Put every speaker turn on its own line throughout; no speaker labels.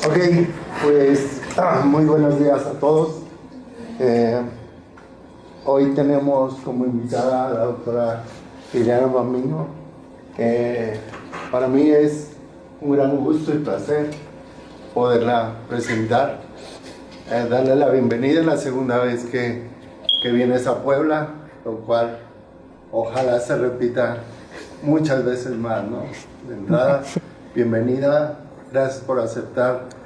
Ok, pues muy buenos días a todos. Hoy tenemos como invitada a la doctora Liliana Mamino. Para mí es un gran gusto y placer poderla presentar, darle la bienvenida. Es la segunda vez que vienes a Puebla, lo cual ojalá se repita muchas veces más, ¿no? De entrada, bienvenida, gracias por aceptar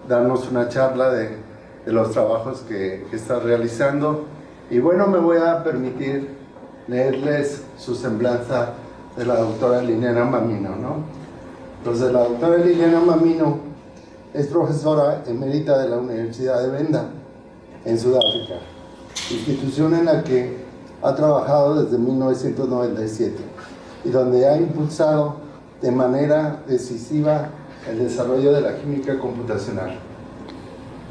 darnos una charla de los trabajos que estás realizando. Y bueno, me voy a permitir leerles su semblanza de la doctora Liliana Mamino, ¿no? Entonces, la doctora Liliana Mamino es profesora emérita de la Universidad de Venda, en Sudáfrica, institución en la que ha trabajado desde 1997 y donde ha impulsado de manera decisiva el desarrollo de la química computacional.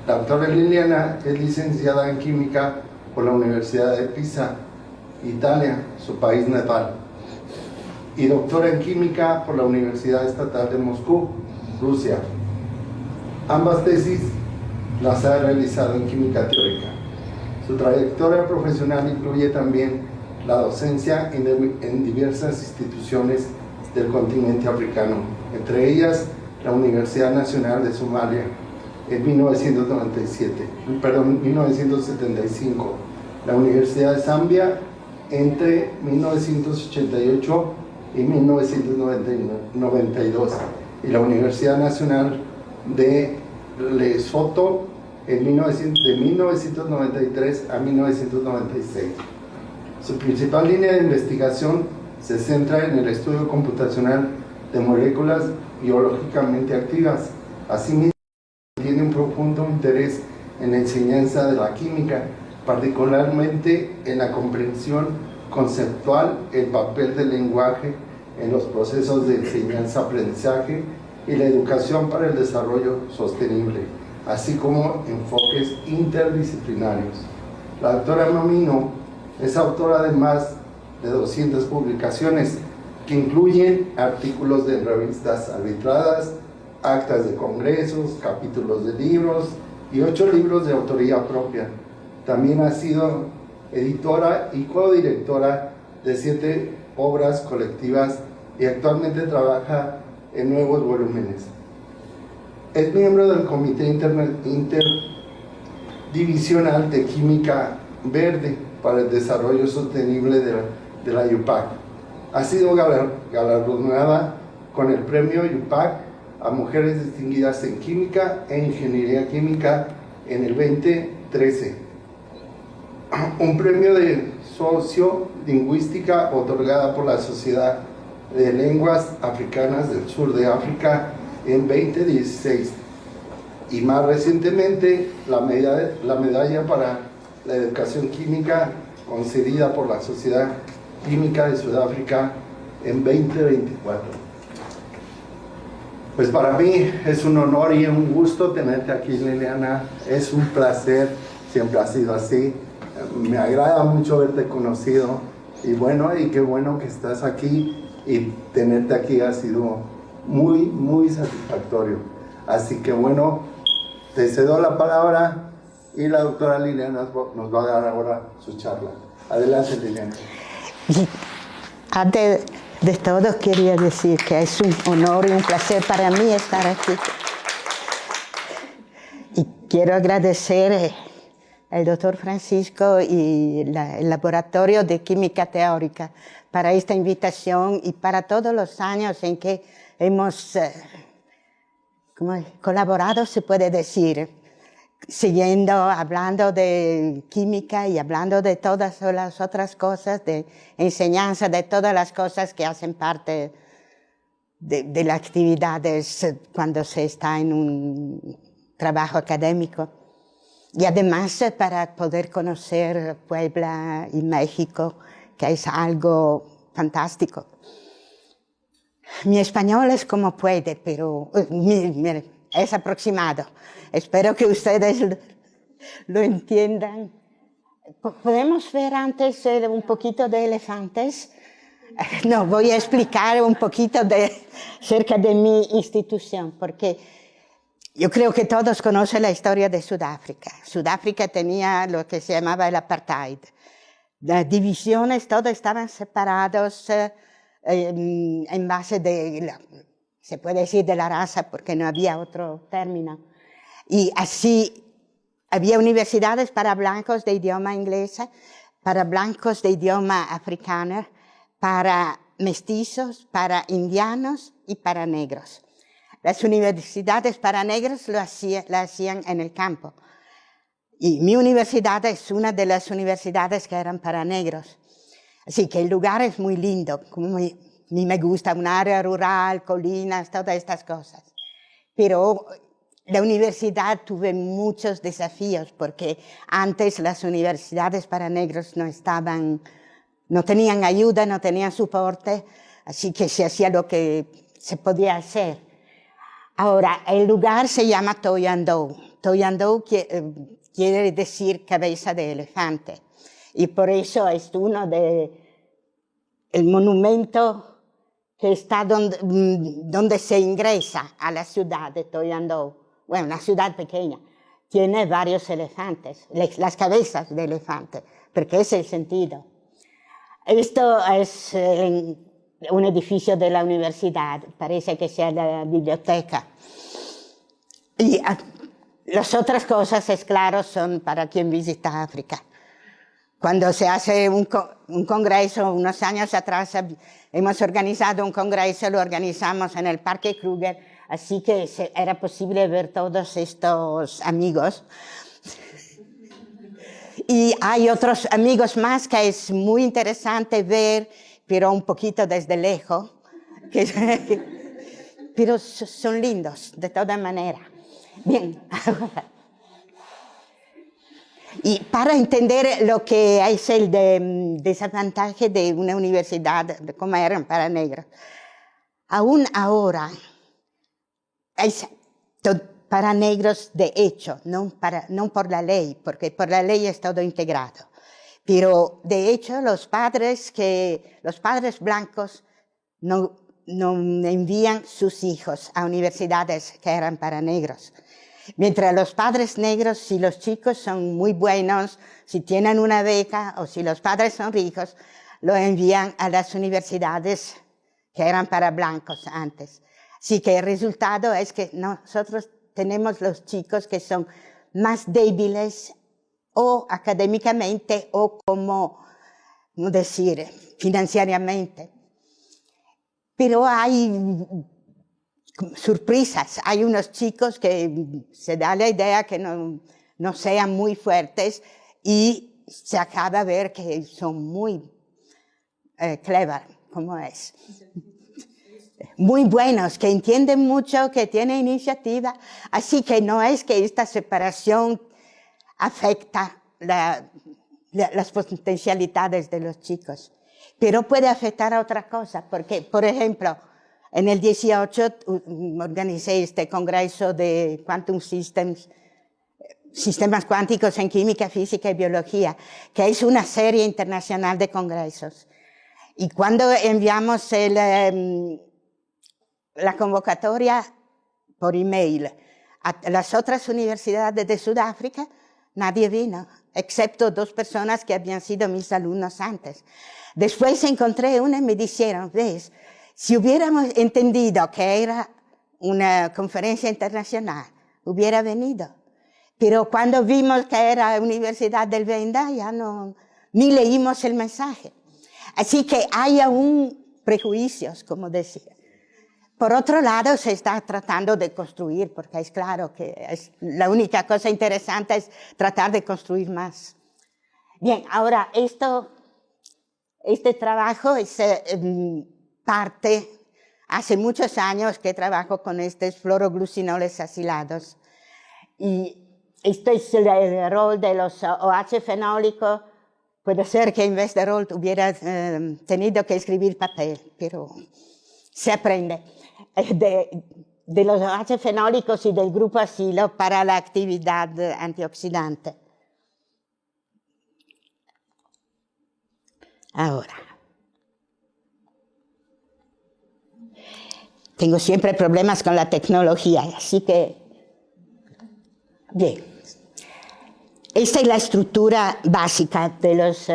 La doctora Liliana es licenciada en química por la Universidad de Pisa, Italia, su país natal, y doctora en química por la Universidad Estatal de Moscú, Rusia. Ambas tesis las ha realizado en química teórica. Su trayectoria profesional incluye también la docencia en diversas instituciones del continente africano, entre ellas la Universidad Nacional de Somalia en 1975, la Universidad de Zambia entre 1988 y 1992 y la Universidad Nacional de Lesoto de 1993 a 1996. Su principal línea de investigación se centra en el estudio computacional de moléculas biológicamente activas. Asimismo, tiene un profundo interés en la enseñanza de la química, particularmente en la comprensión conceptual, el papel del lenguaje en los procesos de enseñanza-aprendizaje y la educación para el desarrollo sostenible, así como enfoques interdisciplinarios. La doctora Mamino es autora de más de 200 publicaciones que incluyen artículos de revistas arbitradas, actas de congresos, capítulos de libros y 8 libros de autoría propia. También ha sido editora y codirectora de 7 obras colectivas y actualmente trabaja en nuevos volúmenes. Es miembro del Comité Interdivisional de Química Verde para el Desarrollo Sostenible de la UPAC. Ha sido galardonada con el premio UPAC a Mujeres Distinguidas en Química e Ingeniería Química en el 2013. Un premio de sociolingüística otorgada por la Sociedad de Lenguas Africanas del Sur de África en 2016. Y más recientemente, la medalla para la educación química concedida por la Sociedad Química de Sudáfrica en 2024. Pues para mí es un honor y un gusto tenerte aquí, Liliana. Es un placer, siempre ha sido así. Me agrada mucho haberte conocido y bueno, y qué bueno que estás aquí, y tenerte aquí ha sido muy, muy satisfactorio. Así que bueno, te cedo la palabra y la doctora Liliana nos va a dar ahora su charla. Adelante, Liliana.
Antes de todo, quería decir que es un honor y un placer para mí estar aquí. Y quiero agradecer al doctor Francisco y el Laboratorio de Química Teórica para esta invitación y para todos los años en que hemos colaborado, se puede decir, hablando de química y hablando de todas las otras cosas, de enseñanza, de todas las cosas que hacen parte de las actividades cuando se está en un trabajo académico. Y además para poder conocer Puebla y México, que es algo fantástico. Mi español es como puede, pero es aproximado. Espero que ustedes lo entiendan. ¿Podemos ver antes un poquito de elefantes? No, voy a explicar un poquito acerca de mi institución, porque Yo creo que todos conocen la historia de Sudáfrica. Sudáfrica tenía lo que se llamaba el apartheid. Las divisiones, todos estaban separados en base se puede decir de la raza, porque no había otro término. Y así había universidades para blancos de idioma inglés, para blancos de idioma africano, para mestizos, para indianos y para negros. Las universidades para negros lo hacían en el campo. Y mi universidad es una de las universidades que eran para negros. Así que el lugar es muy lindo. Como a mí me gusta un área rural, colinas, todas estas cosas. Pero la universidad tuve muchos desafíos porque antes las universidades para negros no tenían ayuda, no tenían soporte, así que se hacía lo que se podía hacer. Ahora, el lugar se llama Thohoyandou. Thohoyandou quiere decir cabeza de elefante. Y por eso es el monumento que está donde se ingresa a la ciudad de Thohoyandou. Bueno, una ciudad pequeña. Tiene varios elefantes, las cabezas de elefante, porque es el sentido. Esto es un edificio de la universidad, parece que sea la biblioteca. Y las otras cosas, es claro, son para quien visita África. Cuando se hace un congreso, unos años atrás hemos organizado un congreso, lo organizamos en el Parque Kruger, así que era posible ver todos estos amigos. Y hay otros amigos más que es muy interesante ver, pero un poquito desde lejos. Pero son lindos, de todas maneras. Bien. Y para entender lo que es el desavantaje de una universidad como eran para negros, aún ahora es para negros de hecho, no por la ley, porque por la ley es todo integrado. Pero de hecho los padres blancos no envían sus hijos a universidades que eran para negros. Mientras los padres negros, si los chicos son muy buenos, si tienen una beca o si los padres son ricos, lo envían a las universidades que eran para blancos antes. Así que el resultado es que nosotros tenemos los chicos que son más débiles o académicamente o financieramente. Pero hay sorpresas. Hay unos chicos que se da la idea que no sean muy fuertes y se acaba de ver que son muy clever, ¿cómo es? Muy buenos, que entienden mucho, que tienen iniciativa. Así que no es que esta separación afecta las potencialidades de los chicos, pero puede afectar a otra cosa, porque, por ejemplo, en el 18 organicé este congreso de Quantum Systems, sistemas cuánticos en química, física y biología, que es una serie internacional de congresos. Y cuando enviamos la convocatoria por email a las otras universidades de Sudáfrica, nadie vino, excepto 2 personas que habían sido mis alumnos antes. Después encontré una y me dijeron, ¿ves? Si hubiéramos entendido que era una conferencia internacional, hubiera venido. Pero cuando vimos que era Universidad del Venda, ya ni leímos el mensaje. Así que hay aún prejuicios, como decía. Por otro lado, se está tratando de construir, porque es claro que la única cosa interesante es tratar de construir más. Bien, ahora este trabajo es hace muchos años que trabajo con estos fluoroglucinoles acilados. Y este es el rol de los OH fenólicos. Puede ser que en vez de rol hubiera tenido que escribir papel, pero se aprende. De los OH fenólicos y del grupo acilo para la actividad antioxidante. Ahora, tengo siempre problemas con la tecnología, así que Bien, esta es la estructura básica de los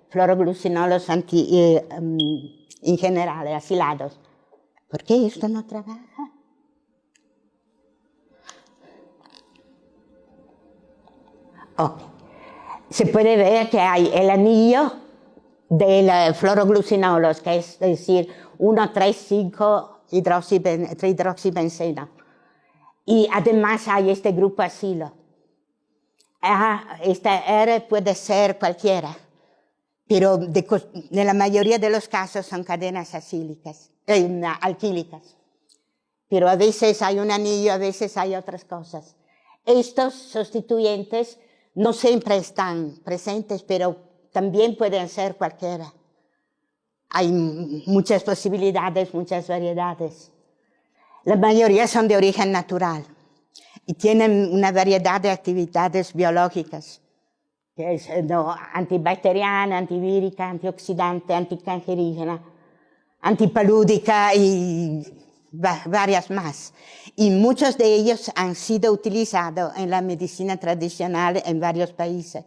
fluoroglucinolos en general, acilados. ¿Por qué esto no trabaja? Okay. Se puede ver que hay el anillo de fluoroglucinolos, que es decir, 1,3,5-hidroxibenceno. Y además hay este grupo acilo. Esta R puede ser cualquiera, pero en la mayoría de los casos son cadenas alquílicas. Pero a veces hay un anillo, a veces hay otras cosas. Estos sustituyentes no siempre están presentes, pero también pueden ser cualquiera. Hay muchas posibilidades, muchas variedades. La mayoría son de origen natural y tienen una variedad de actividades biológicas, que es antibacteriana, antivírica, antioxidante, anticancerígena, antipalúdica y varias más. Y muchos de ellos han sido utilizados en la medicina tradicional en varios países.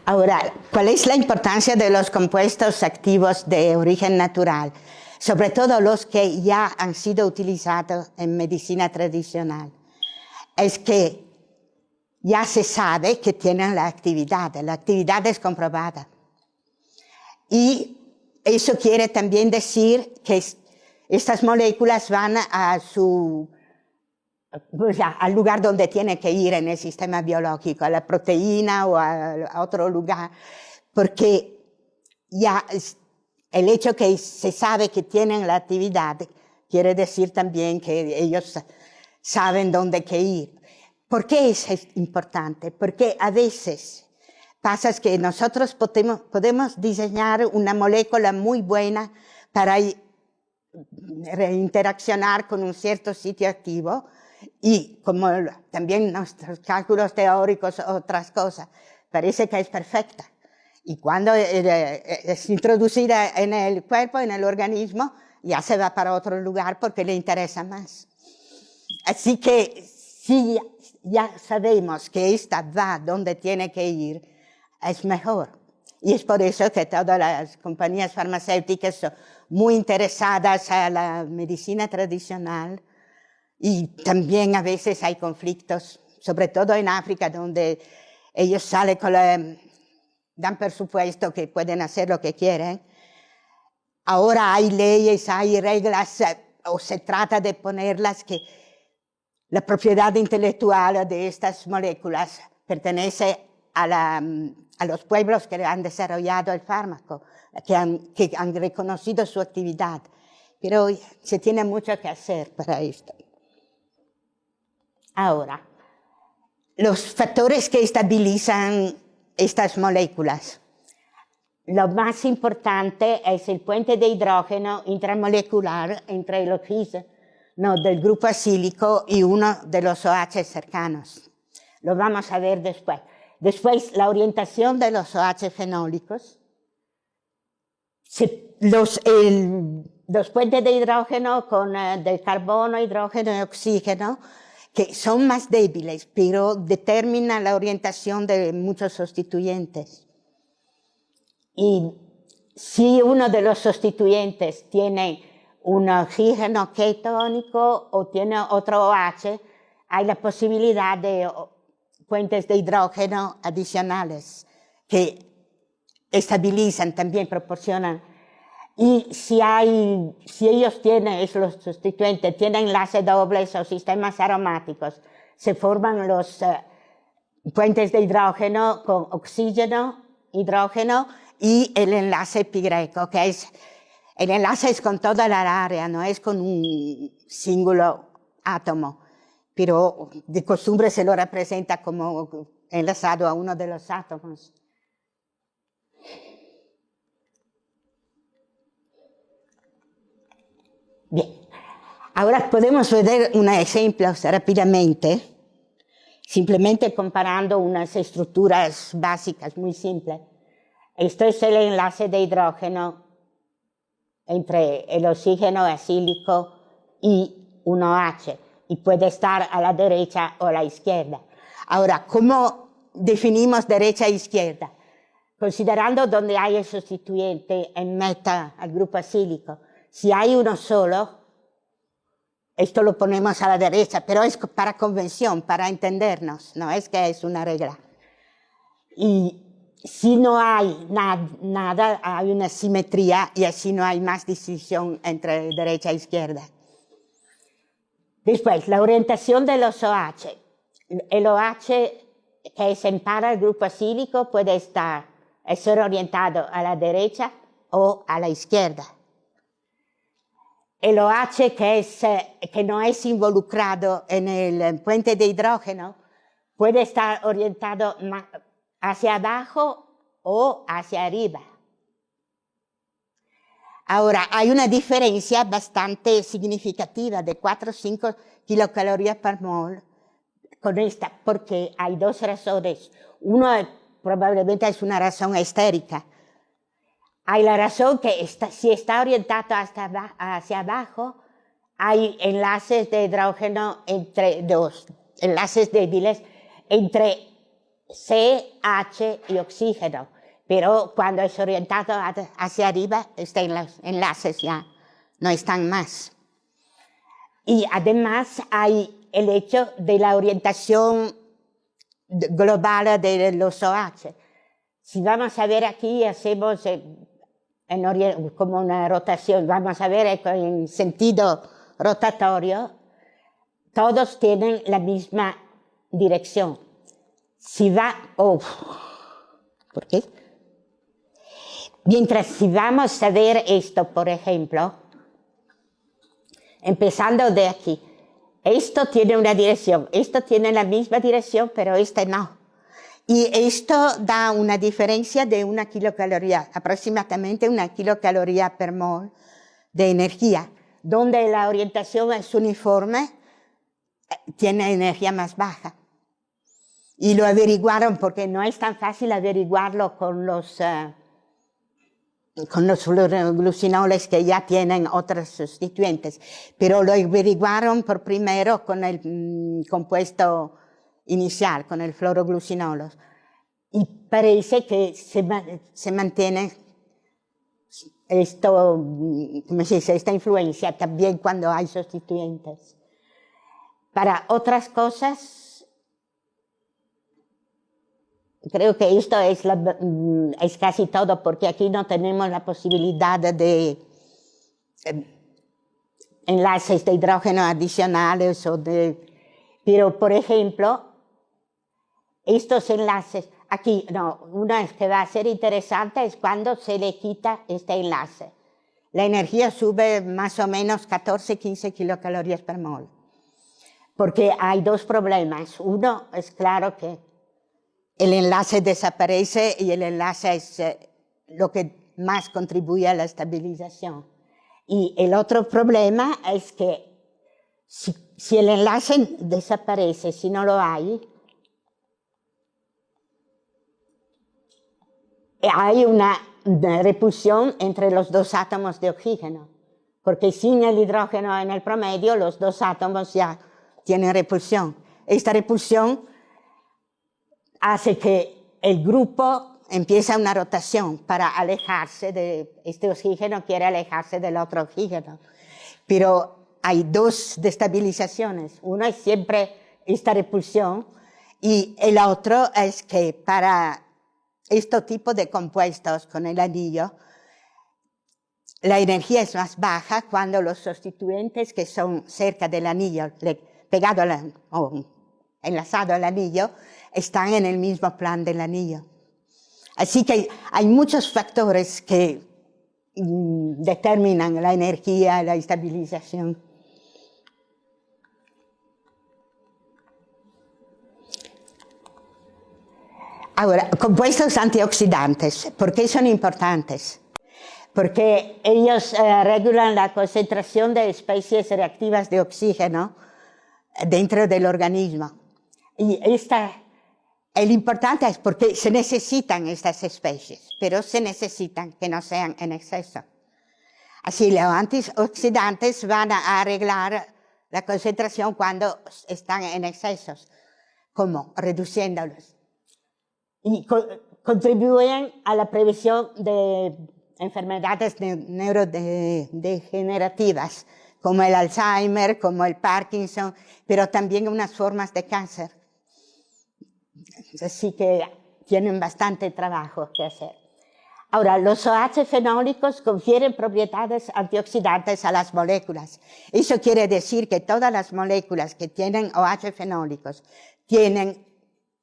Ahora, ¿cuál es la importancia de los compuestos activos de origen natural? Sobre todo los que ya han sido utilizados en medicina tradicional. Es que ya se sabe que tienen la actividad es comprobada. Y eso quiere también decir que estas moléculas van al lugar donde tiene que ir en el sistema biológico, a la proteína o a otro lugar, porque ya el hecho que se sabe que tienen la actividad quiere decir también que ellos saben dónde que ir. ¿Por qué es importante? Porque a veces pasa que nosotros podemos diseñar una molécula muy buena para interaccionar con un cierto sitio activo, y como también nuestros cálculos teóricos o otras cosas, parece que es perfecta. Y cuando es introducida en el cuerpo, en el organismo, ya se va para otro lugar porque le interesa más. Así que si ya sabemos que esta va donde tiene que ir, es mejor. Y es por eso que todas las compañías farmacéuticas son muy interesadas en la medicina tradicional. Y también a veces hay conflictos, sobre todo en África, donde ellos dan por supuesto que pueden hacer lo que quieren. Ahora hay leyes, hay reglas, o se trata de ponerlas, que la propiedad intelectual de estas moléculas pertenece a los pueblos que han desarrollado el fármaco, que han reconocido su actividad. Pero se tiene mucho que hacer para esto. Ahora, los factores que estabilizan estas moléculas. Lo más importante es el puente de hidrógeno intramolecular entre el oxígeno del grupo acílico y uno de los OH cercanos. Lo vamos a ver después. Después, la orientación de los OH fenólicos. Los puentes de hidrógeno de carbono, hidrógeno y oxígeno, que son más débiles, pero determinan la orientación de muchos sustituyentes. Y si uno de los sustituyentes tiene un oxígeno ketónico o tiene otro OH, hay la posibilidad de puentes de hidrógeno adicionales que estabilizan, también proporcionan. Y si ellos los sustituyentes tienen enlaces dobles o sistemas aromáticos, se forman los puentes de hidrógeno con oxígeno, hidrógeno y el enlace pi greco, el enlace es con toda la área, no es con un singular átomo, pero de costumbre se lo representa como enlazado a uno de los átomos. Bien, ahora podemos ver unos ejemplos rápidamente, simplemente comparando unas estructuras básicas muy simples. Esto es el enlace de hidrógeno entre el oxígeno acílico y un OH, y puede estar a la derecha o a la izquierda. Ahora, ¿cómo definimos derecha e izquierda? Considerando donde hay el sustituyente en meta al grupo acílico. Si hay uno solo, esto lo ponemos a la derecha, pero es para convención, para entendernos, no es que es una regla. Y si no hay nada, hay una simetría y así no hay más distinción entre derecha e izquierda. Después, la orientación de los OH. El OH que se empara al grupo acílico puede ser orientado a la derecha o a la izquierda. El OH que no es involucrado en el puente de hidrógeno puede estar orientado hacia abajo o hacia arriba. Ahora, hay una diferencia bastante significativa de 4 o 5 kilocalorías por mol con esta, porque hay dos razones. Uno probablemente es una razón estérica. Hay la razón que si está orientado hacia abajo, hay enlaces de hidrógeno entre dos, enlaces débiles entre C, H y oxígeno. Pero cuando es orientado hacia arriba, los enlaces ya no están más. Y además hay el hecho de la orientación global de los OH. Si vamos a ver aquí, hacemos como una rotación, vamos a ver en sentido rotatorio, todos tienen la misma dirección. Si va, ¿por qué? Mientras si vamos a ver esto, por ejemplo, empezando de aquí, esto tiene una dirección, esto tiene la misma dirección, pero este no. Y esto da una diferencia de 1 kilocaloría, aproximadamente 1 kilocaloría per mol de energía. Donde la orientación es uniforme, tiene energía más baja. Y lo averiguaron porque no es tan fácil averiguarlo con los fluoroglucinoles que ya tienen otros sustituyentes. Pero lo averiguaron por primero con el compuesto inicial, con el fluoroglucinolos. Y parece que se mantiene esta influencia también cuando hay sustituyentes. Para otras cosas, creo que esto es casi todo, porque aquí no tenemos la posibilidad de enlaces de hidrógeno adicionales pero, por ejemplo, estos enlaces, aquí, una que va a ser interesante es cuando se le quita este enlace. La energía sube más o menos 14-15 kilocalorías per mol. Porque hay dos problemas. Uno, es claro que el enlace desaparece y el enlace es lo que más contribuye a la estabilización. Y el otro problema es que si el enlace desaparece, si no lo hay una repulsión entre los dos átomos de oxígeno, porque sin el hidrógeno en el promedio, los dos átomos ya tienen repulsión. Esta repulsión hace que el grupo empiece una rotación para alejarse de este oxígeno, quiere alejarse del otro oxígeno. Pero hay dos destabilizaciones. Uno es siempre esta repulsión y el otro es que para este tipo de compuestos con el anillo, la energía es más baja cuando los sustituyentes que son cerca del anillo, pegado o enlazado al anillo, están en el mismo plan del anillo. Así que hay muchos factores que determinan la energía, la estabilización. Ahora, compuestos antioxidantes, ¿por qué son importantes? Porque ellos regulan la concentración de especies reactivas de oxígeno dentro del organismo. Y el importante es porque se necesitan estas especies, pero se necesitan que no sean en exceso. Así los antioxidantes van a arreglar la concentración cuando están en excesos, como reduciéndolos. Y contribuyen a la prevención de enfermedades neurodegenerativas, como el Alzheimer, como el Parkinson, pero también unas formas de cáncer. Así que tienen bastante trabajo que hacer. Ahora, los OH fenólicos confieren propiedades antioxidantes a las moléculas. Eso quiere decir que todas las moléculas que tienen OH fenólicos tienen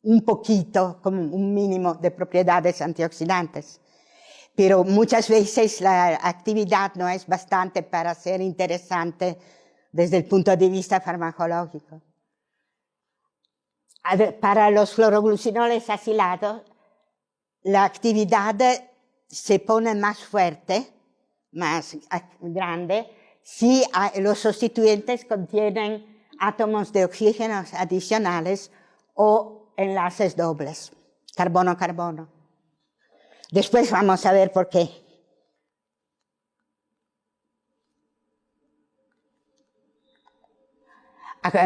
un poquito, como un mínimo de propiedades antioxidantes. Pero muchas veces la actividad no es bastante para ser interesante desde el punto de vista farmacológico. Para los fluoroglucinoles acilados, la actividad se pone más fuerte, más grande, si los sustituyentes contienen átomos de oxígeno adicionales o enlaces dobles, carbono-carbono. Después vamos a ver por qué.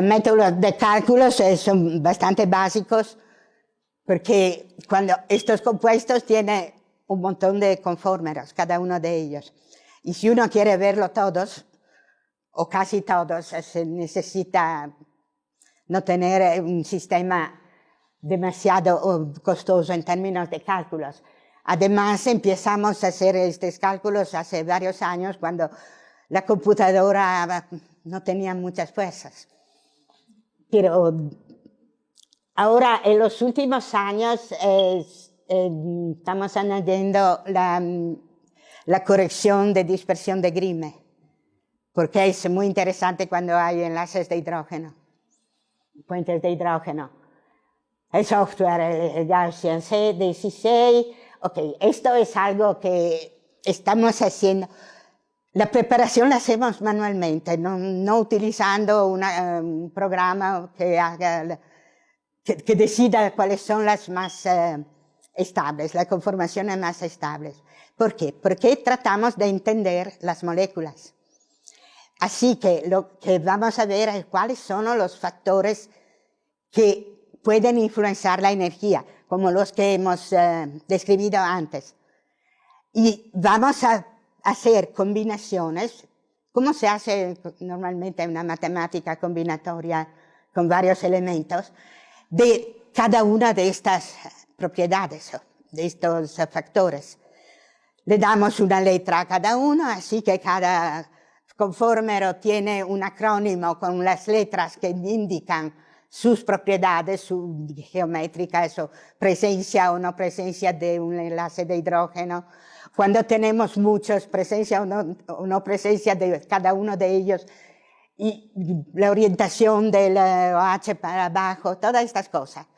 Métodos de cálculos son bastante básicos porque cuando estos compuestos tienen un montón de conformeros, cada uno de ellos. Y si uno quiere verlo todos, o casi todos, se necesita no tener un sistema demasiado costoso en términos de cálculos. Además, empezamos a hacer estos cálculos hace varios años cuando la computadora no tenía muchas fuerzas. Pero ahora, en los últimos años, estamos añadiendo la corrección de dispersión de Grimme, porque es muy interesante cuando hay enlaces de hidrógeno, puentes de hidrógeno. El software, el Gaussian C16, ok, esto es algo que estamos haciendo. La preparación la hacemos manualmente, no utilizando un programa que haga, que decida cuáles son las más estables, las conformaciones más estables. ¿Por qué? Porque tratamos de entender las moléculas. Así que lo que vamos a ver es cuáles son los factores que pueden influenciar la energía, como los que hemos descrito antes. Y vamos a hacer combinaciones, como se hace normalmente en una matemática combinatoria con varios elementos, de cada una de estas propiedades, de estos factores. Le damos una letra a cada uno, así que cada conformero tiene un acrónimo con las letras que indican sus propiedades, su geométrica, eso, presencia o no presencia de un enlace de hidrógeno. Cuando tenemos muchos, presencia o no presencia de cada uno de ellos, y la orientación del OH para abajo, todas estas cosas.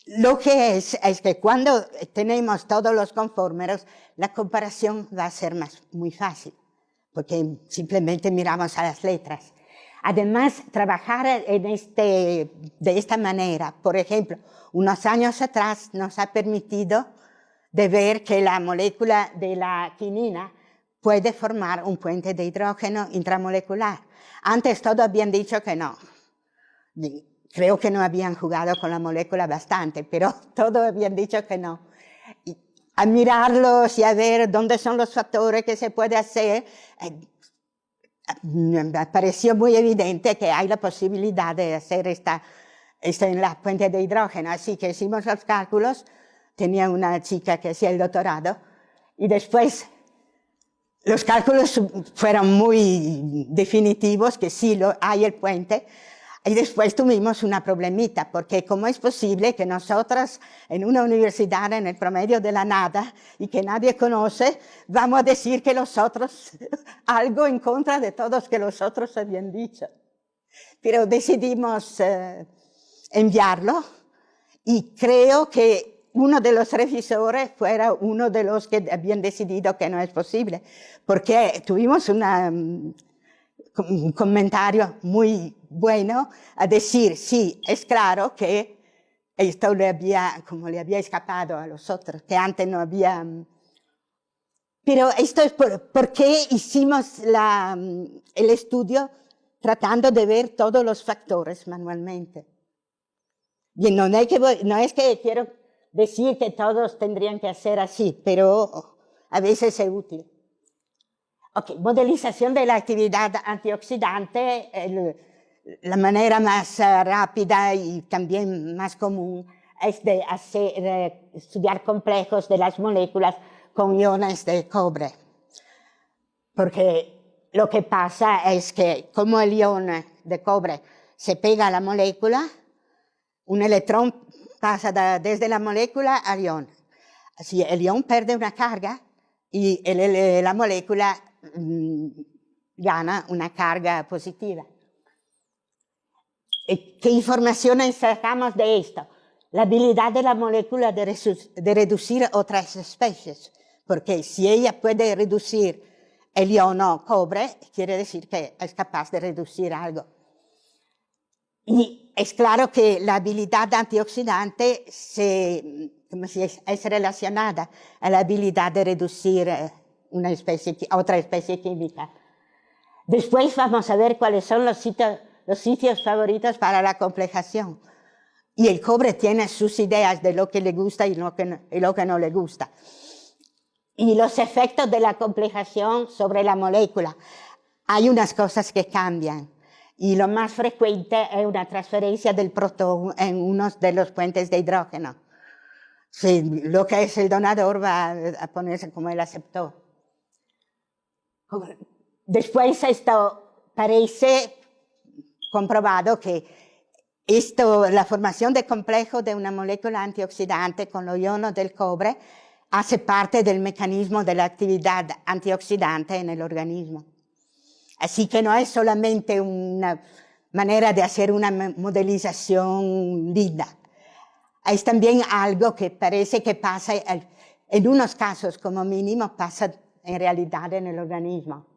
Lo que es que cuando tenemos todos los conformeros, la comparación va a ser muy fácil, porque simplemente miramos a las letras. Además, trabajar de esta manera, por ejemplo, unos años atrás nos ha permitido de ver que la molécula de la quinina puede formar un puente de hidrógeno intramolecular. Antes todos habían dicho que no. Creo que no habían jugado con la molécula bastante, pero todos habían dicho que no. Y a mirarlos y a ver dónde son los factores que se puede hacer, me pareció muy evidente que hay la posibilidad de hacer esta en la puente de hidrógeno. Así que hicimos los cálculos, tenía una chica que hacía el doctorado, y después los cálculos fueron muy definitivos, que sí hay el puente, y después tuvimos una problemita, porque ¿cómo es posible que nosotros en una universidad en el promedio de la nada y que nadie conoce, vamos a decir que los otros, algo en contra de todos que los otros habían dicho? Pero decidimos enviarlo, y creo que uno de los revisores fuera uno de los que habían decidido que no es posible, porque tuvimos un comentario muy bueno a decir, sí, es claro que esto le había escapado a los otros, que antes no había Pero esto es por qué hicimos el estudio tratando de ver todos los factores manualmente. Bien, no es que quiero decir que todos tendrían que hacer así, pero a veces es útil. Ok, modelización de la actividad antioxidante, la manera más rápida y también más común es de estudiar complejos de las moléculas con iones de cobre. Porque lo que pasa es que como el ion de cobre se pega a la molécula, un electrón pasa desde la molécula al ion. Si el ion pierde una carga y la molécula gana una carga positiva. ¿Qué informaciones sacamos de esto? La habilidad de la molécula de reducir otras especies, porque si ella puede reducir el iono cobre, quiere decir que es capaz de reducir algo. Y es claro que la habilidad antioxidante es relacionada a la habilidad de reducir otra especie química. Después vamos a ver cuáles son los sitios favoritos para la complejación. Y el cobre tiene sus ideas de lo que le gusta y lo que no le gusta. Y los efectos de la complejación sobre la molécula. Hay unas cosas que cambian. Y lo más frecuente es una transferencia del protón en uno de los puentes de hidrógeno. Sí, lo que es el donador va a ponerse como el aceptor. Después esto parece comprobado que la formación de complejo de una molécula antioxidante con los iones del cobre hace parte del mecanismo de la actividad antioxidante en el organismo. Así que no es solamente una manera de hacer una modelización linda. Es también algo que parece que pasa, en unos casos como mínimo, pasa en realidad en el organismo.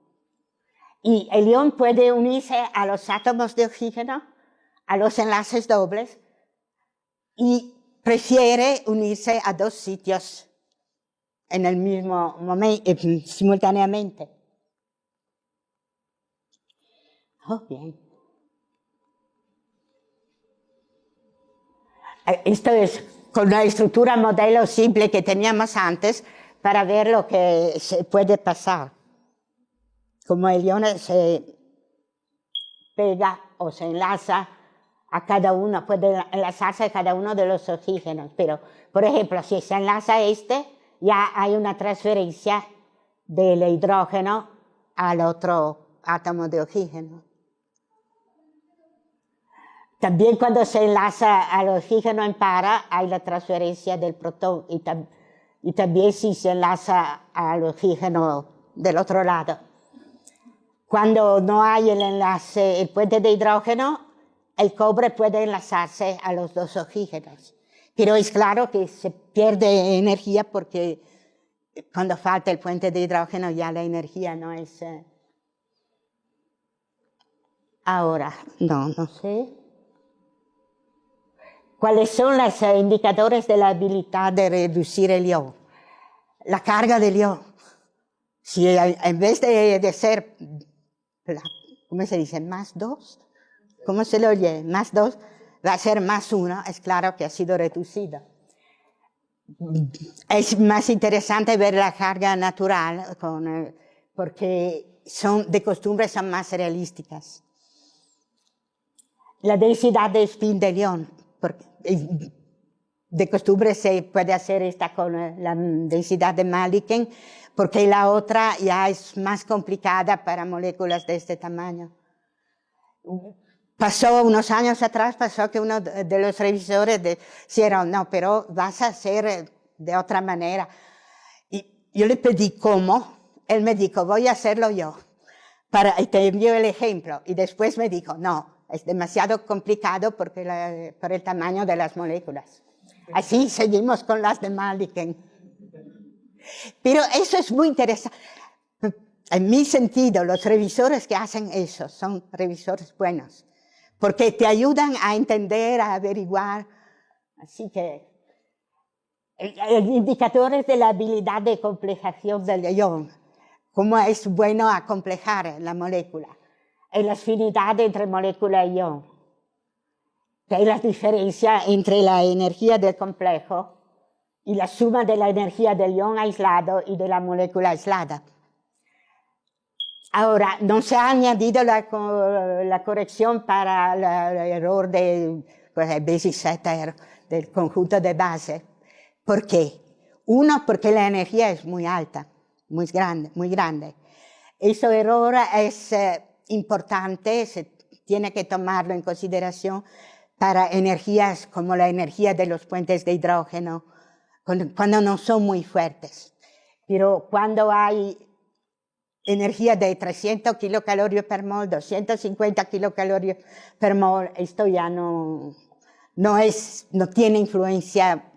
Y el ion puede unirse a los átomos de oxígeno, a los enlaces dobles, y prefiere unirse a dos sitios en el mismo momento, simultáneamente. Oh, bien. Esto es con la estructura modelo simple que teníamos antes para ver lo que se puede pasar. Como el ion se pega o se enlaza a cada uno, puede enlazarse a cada uno de los oxígenos. Pero, por ejemplo, si se enlaza ya hay una transferencia del hidrógeno al otro átomo de oxígeno. También cuando se enlaza al oxígeno en para, hay la transferencia del protón. Y también si se enlaza al oxígeno del otro lado. Cuando no hay el enlace, el puente de hidrógeno, el cobre puede enlazarse a los dos oxígenos. Pero es claro que se pierde energía porque cuando falta el puente de hidrógeno ya la energía no es... Ahora, no sé. ¿Cuáles son los indicadores de la habilidad de reducir el ion? La carga del ion. Si en vez de ser, ¿cómo se dice? Más 2. ¿Cómo se lo oye? Más 2 va a ser más 1. Es claro que ha sido reducido. Es más interesante ver la carga natural porque de costumbre son más realísticas. La densidad de spin del ion. De costumbre se puede hacer esta con la densidad de Millikan, porque la otra ya es más complicada para moléculas de este tamaño. Unos años atrás pasó que uno de los revisores dijeron, no, pero vas a hacer de otra manera. Y yo le pedí cómo, él me dijo, voy a hacerlo yo, y te envío el ejemplo. Y después me dijo, no, es demasiado complicado por el tamaño de las moléculas. Así seguimos con las de Millikan. Pero eso es muy interesante. En mi sentido, los revisores que hacen eso son revisores buenos, porque te ayudan a entender, a averiguar. Así que Indicadores de la habilidad de complejación del ion, cómo es bueno acomplejar la molécula, la afinidad entre molécula y ion, que es la diferencia entre la energía del complejo y la suma de la energía del ion aislado y de la molécula aislada. Ahora, no se ha añadido la corrección para el error de basic set error, del conjunto de base. ¿Por qué? Uno, porque la energía es muy alta, muy grande. Ese error es importante, se tiene que tomarlo en consideración para energías como la energía de los puentes de hidrógeno, cuando no son muy fuertes. Pero cuando hay energía de 300 kilocalorios per mol, 250 kilocalorios per mol, esto ya no tiene influencia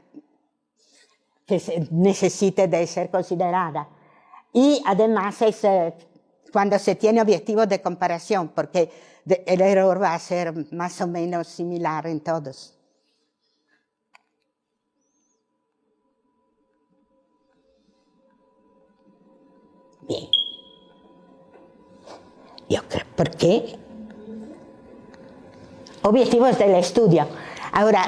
que necesite de ser considerada. Y además es cuando se tiene objetivos de comparación, porque el error va a ser más o menos similar en todos. Bien. Yo creo, ¿por qué? Objetivos del estudio. Ahora,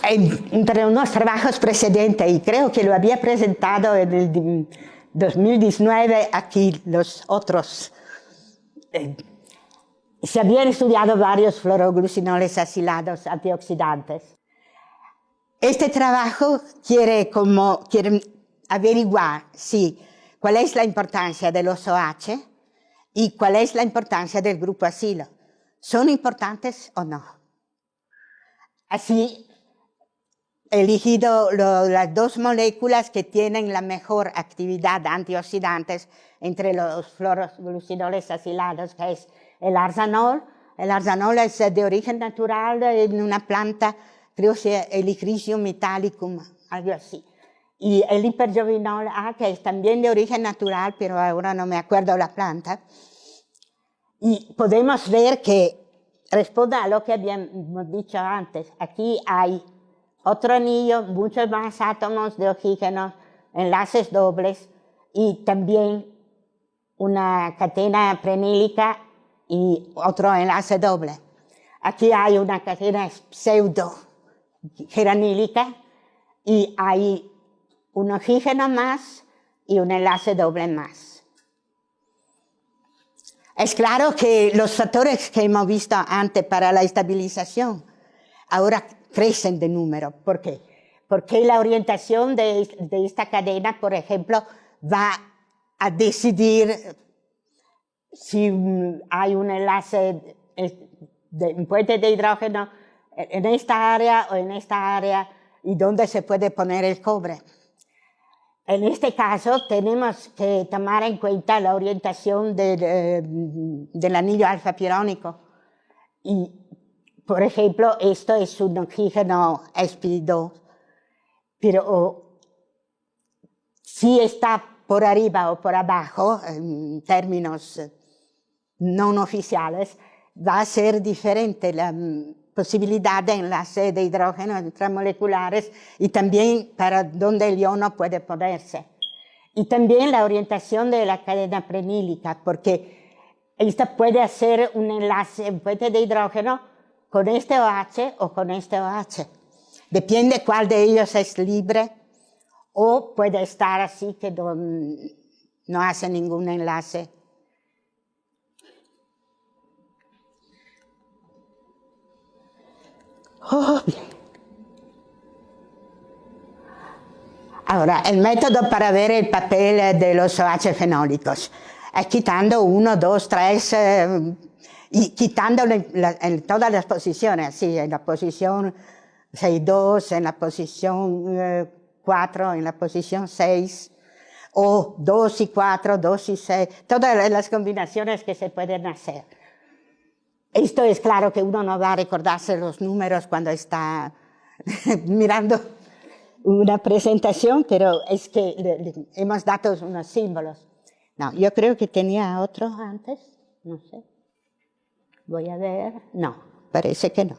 entre unos trabajos precedentes, y creo que lo había presentado en el 2019 aquí los otros, se habían estudiado varios fluoroglucinoles acilados antioxidantes. Este trabajo quiere averiguar cuál es la importancia de los OH y cuál es la importancia del grupo acilo. ¿Son importantes o no? Así, he elegido las dos moléculas que tienen la mejor actividad antioxidantes entre los fluoroglucinoles acilados, que es el arzanol. El arzanol es de origen natural en una planta, creo que es Helichrysum italicum, algo así. Y el hiperjovinol A, que es también de origen natural, pero ahora no me acuerdo la planta. Y podemos ver que responde a lo que habíamos dicho antes. Aquí hay otro anillo, muchos más átomos de oxígeno, enlaces dobles y también una cadena prenílica y otro enlace doble. Aquí hay una cadena pseudo-geranílica y hay un oxígeno más y un enlace doble más. Es claro que los factores que hemos visto antes para la estabilización ahora crecen de número. ¿Por qué? Porque la orientación de esta cadena, por ejemplo, va a decidir si hay un enlace, un puente de hidrógeno en esta área o en esta área y dónde se puede poner el cobre. En este caso tenemos que tomar en cuenta la orientación del anillo alfa pirónico. Y, por ejemplo, esto es un oxígeno sp2, pero si está por arriba o por abajo, en términos no oficiales, va a ser diferente la posibilidad de enlace de hidrógeno intramoleculares y también para dónde el iono puede ponerse. Y también la orientación de la cadena prenílica, porque esta puede hacer un enlace, un puente de hidrógeno con este OH o con este OH. Depende cuál de ellos es libre o puede estar así que no hace ningún enlace. Bien. Ahora, el método para ver el papel de los OH fenólicos es quitando 1, 2, 3 y quitando en todas las posiciones, sí, en la posición 6, 2, en la posición 4, en la posición 6, o 2 y 4, 2 y 6, todas las combinaciones que se pueden hacer. Esto es claro que uno no va a recordarse los números cuando está mirando una presentación, pero es que hemos dado unos símbolos. No, yo creo que tenía otro antes, no sé. Voy a ver. No, parece que no.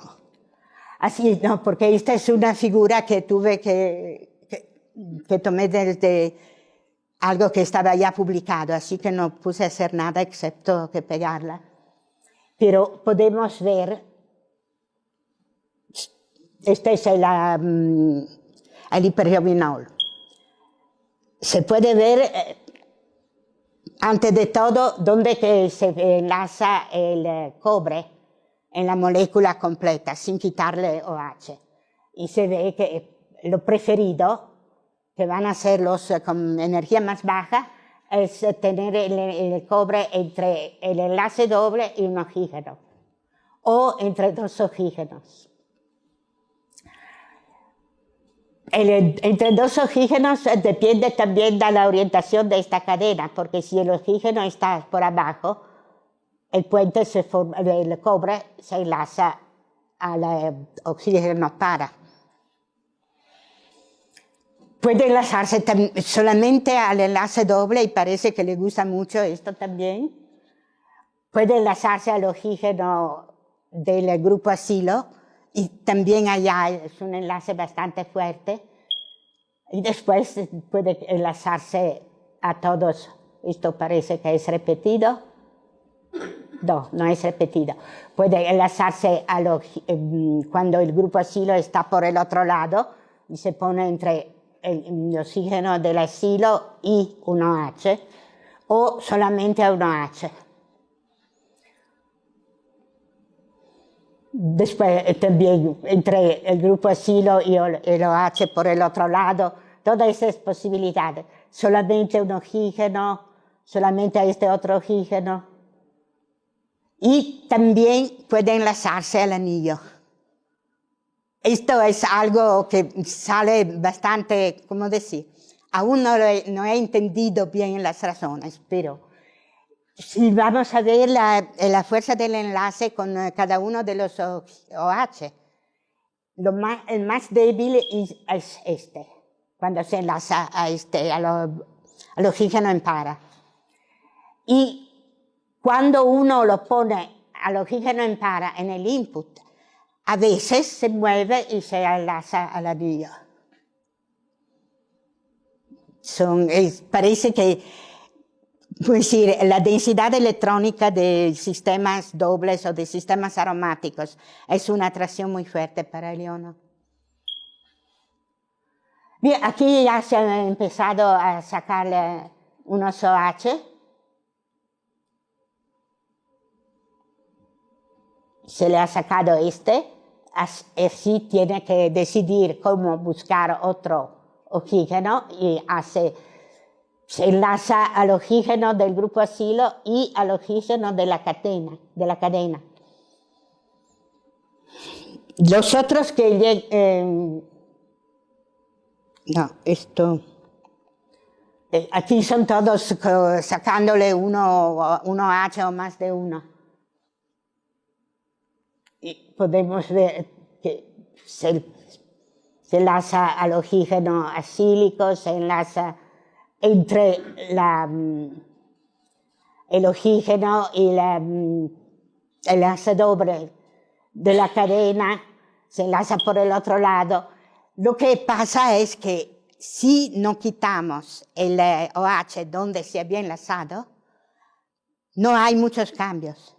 Así, no, porque esta es una figura que tuve que que tomé desde algo que estaba ya publicado, así que no puse a hacer nada excepto que pegarla. Pero podemos ver, este es el hiperreubinol. Se puede ver, antes de todo, dónde que se enlaza el cobre en la molécula completa, sin quitarle OH. Y se ve que lo preferido, que van a ser los con energía más baja, es tener el cobre entre el enlace doble y un oxígeno, o entre dos oxígenos. Entre dos oxígenos depende también de la orientación de esta cadena, porque si el oxígeno está por abajo, el puente el cobre se enlaza al oxígeno para. Puede enlazarse solamente al enlace doble, y parece que le gusta mucho esto también. Puede enlazarse al oxígeno del grupo acilo, y también allá es un enlace bastante fuerte. Y después puede enlazarse a todos. Esto parece que es repetido. No, no es repetido. Puede enlazarse cuando el grupo acilo está por el otro lado y se pone entre el oxígeno del acilo y un OH, o solamente a un OH. Después también entre el grupo acilo y el OH por el otro lado, todas esas posibilidades. Solamente un oxígeno, solamente a este otro oxígeno. Y también puede enlazarse al anillo. Esto es algo que sale bastante, ¿cómo decir? Aún no he entendido bien las razones, pero si vamos a ver la fuerza del enlace con cada uno de los OH, el más débil es este, cuando se enlaza al oxígeno en para. Y cuando uno lo pone al oxígeno en para en el input, a veces se mueve y se enlaza al anillo. Parece que, pues, decir, la densidad electrónica de sistemas dobles o de sistemas aromáticos es una atracción muy fuerte para el iono. Bien, aquí ya se han empezado a sacar unos OH. Se le ha sacado así tiene que decidir cómo buscar otro oxígeno y se enlaza al oxígeno del grupo acilo y al oxígeno de la cadena. Los otros que aquí son todos sacándole uno H o más de uno. Y podemos ver que se enlaza al oxígeno acílico, se enlaza entre el oxígeno y el enlace doble de la cadena, se enlaza por el otro lado. Lo que pasa es que si no quitamos el OH donde se había enlazado, no hay muchos cambios.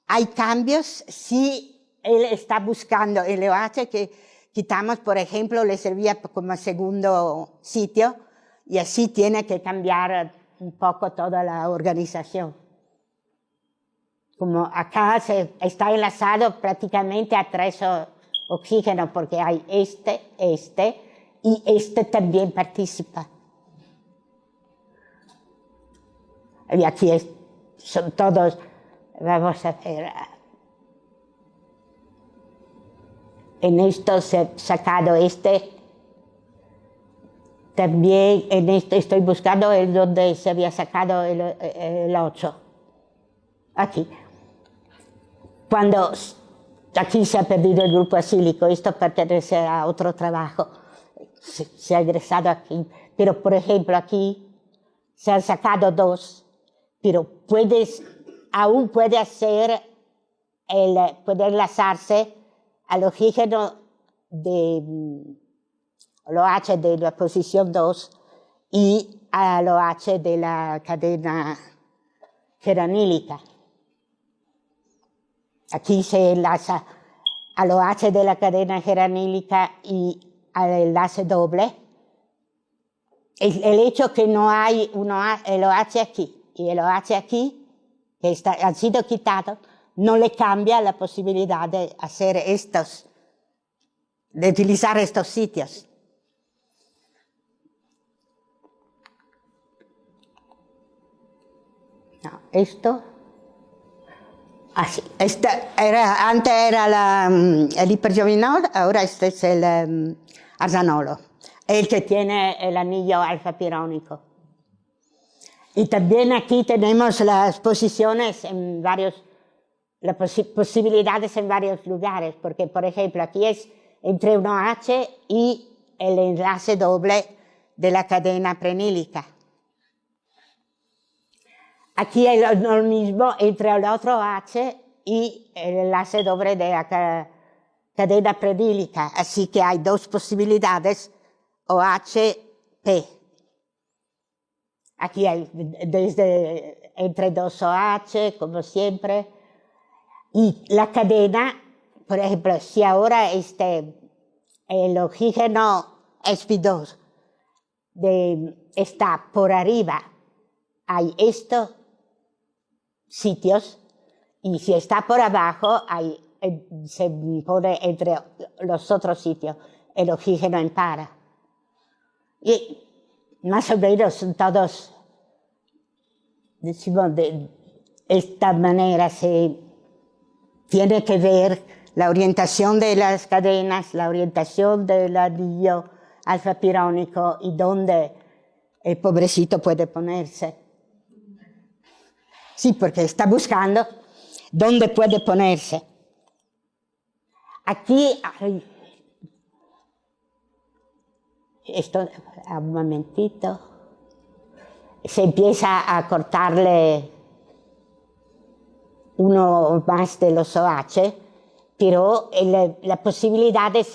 Hay cambios si él está buscando el OH que quitamos, por ejemplo, le servía como segundo sitio, y así tiene que cambiar un poco toda la organización. Como acá está enlazado prácticamente a 3 oxígenos, porque hay y este también participa. Y aquí son todos. Vamos a ver. En esto se ha sacado también en este estoy buscando el donde se había sacado el 8. Aquí. Cuando aquí se ha perdido el grupo acílico, esto pertenece a otro trabajo. Se ha ingresado aquí. Pero, por ejemplo, aquí se han sacado 2, pero aún puede puede enlazarse al oxígeno lo H de la posición 2 y a lo H de la cadena geranílica. Aquí se enlaza a lo H de la cadena geranílica y al enlace doble. El hecho que no hay el OH aquí y el OH aquí, que ha sido quitado, no le cambia la posibilidad de hacer de utilizar estos sitios. No, esto. Así. Antes era el hipergiovinol, ahora este es el arsanolo, el que tiene el anillo alfa-pirónico. Y también aquí tenemos las posiciones en las posibilidades en varios lugares, porque por ejemplo aquí es entre un OH y el enlace doble de la cadena prenílica. Aquí es lo mismo entre el otro OH y el enlace doble de la cadena prenílica, así que hay dos posibilidades OH-P. Aquí hay entre dos OH, como siempre. Y la cadena, por ejemplo, si ahora el oxígeno sp2 está por arriba, hay estos sitios, y si está por abajo, se pone entre los otros sitios el oxígeno en para. Y más o menos son todos, decimos, de esta manera se tiene que ver la orientación de las cadenas, la orientación del anillo alfa-pirónico y dónde el pobrecito puede ponerse. Sí, porque está buscando dónde puede ponerse. Aquí, esto, un momentito, se empieza a cortarle uno más de los OH, pero las posibilidades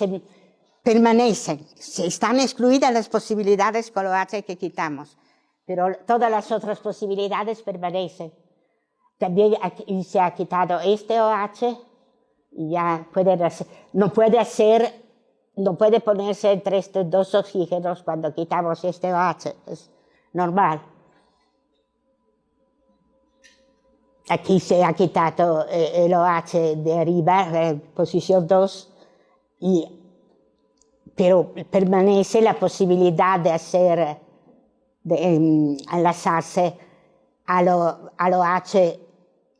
permanecen. Están excluidas las posibilidades con OH que quitamos, pero todas las otras posibilidades permanecen. También aquí se ha quitado este OH y ya no puede ponerse entre estos dos oxígenos cuando quitamos este OH, es normal. Aquí se ha quitado el OH de arriba, posición 2, pero permanece la posibilidad de enlazarse al OH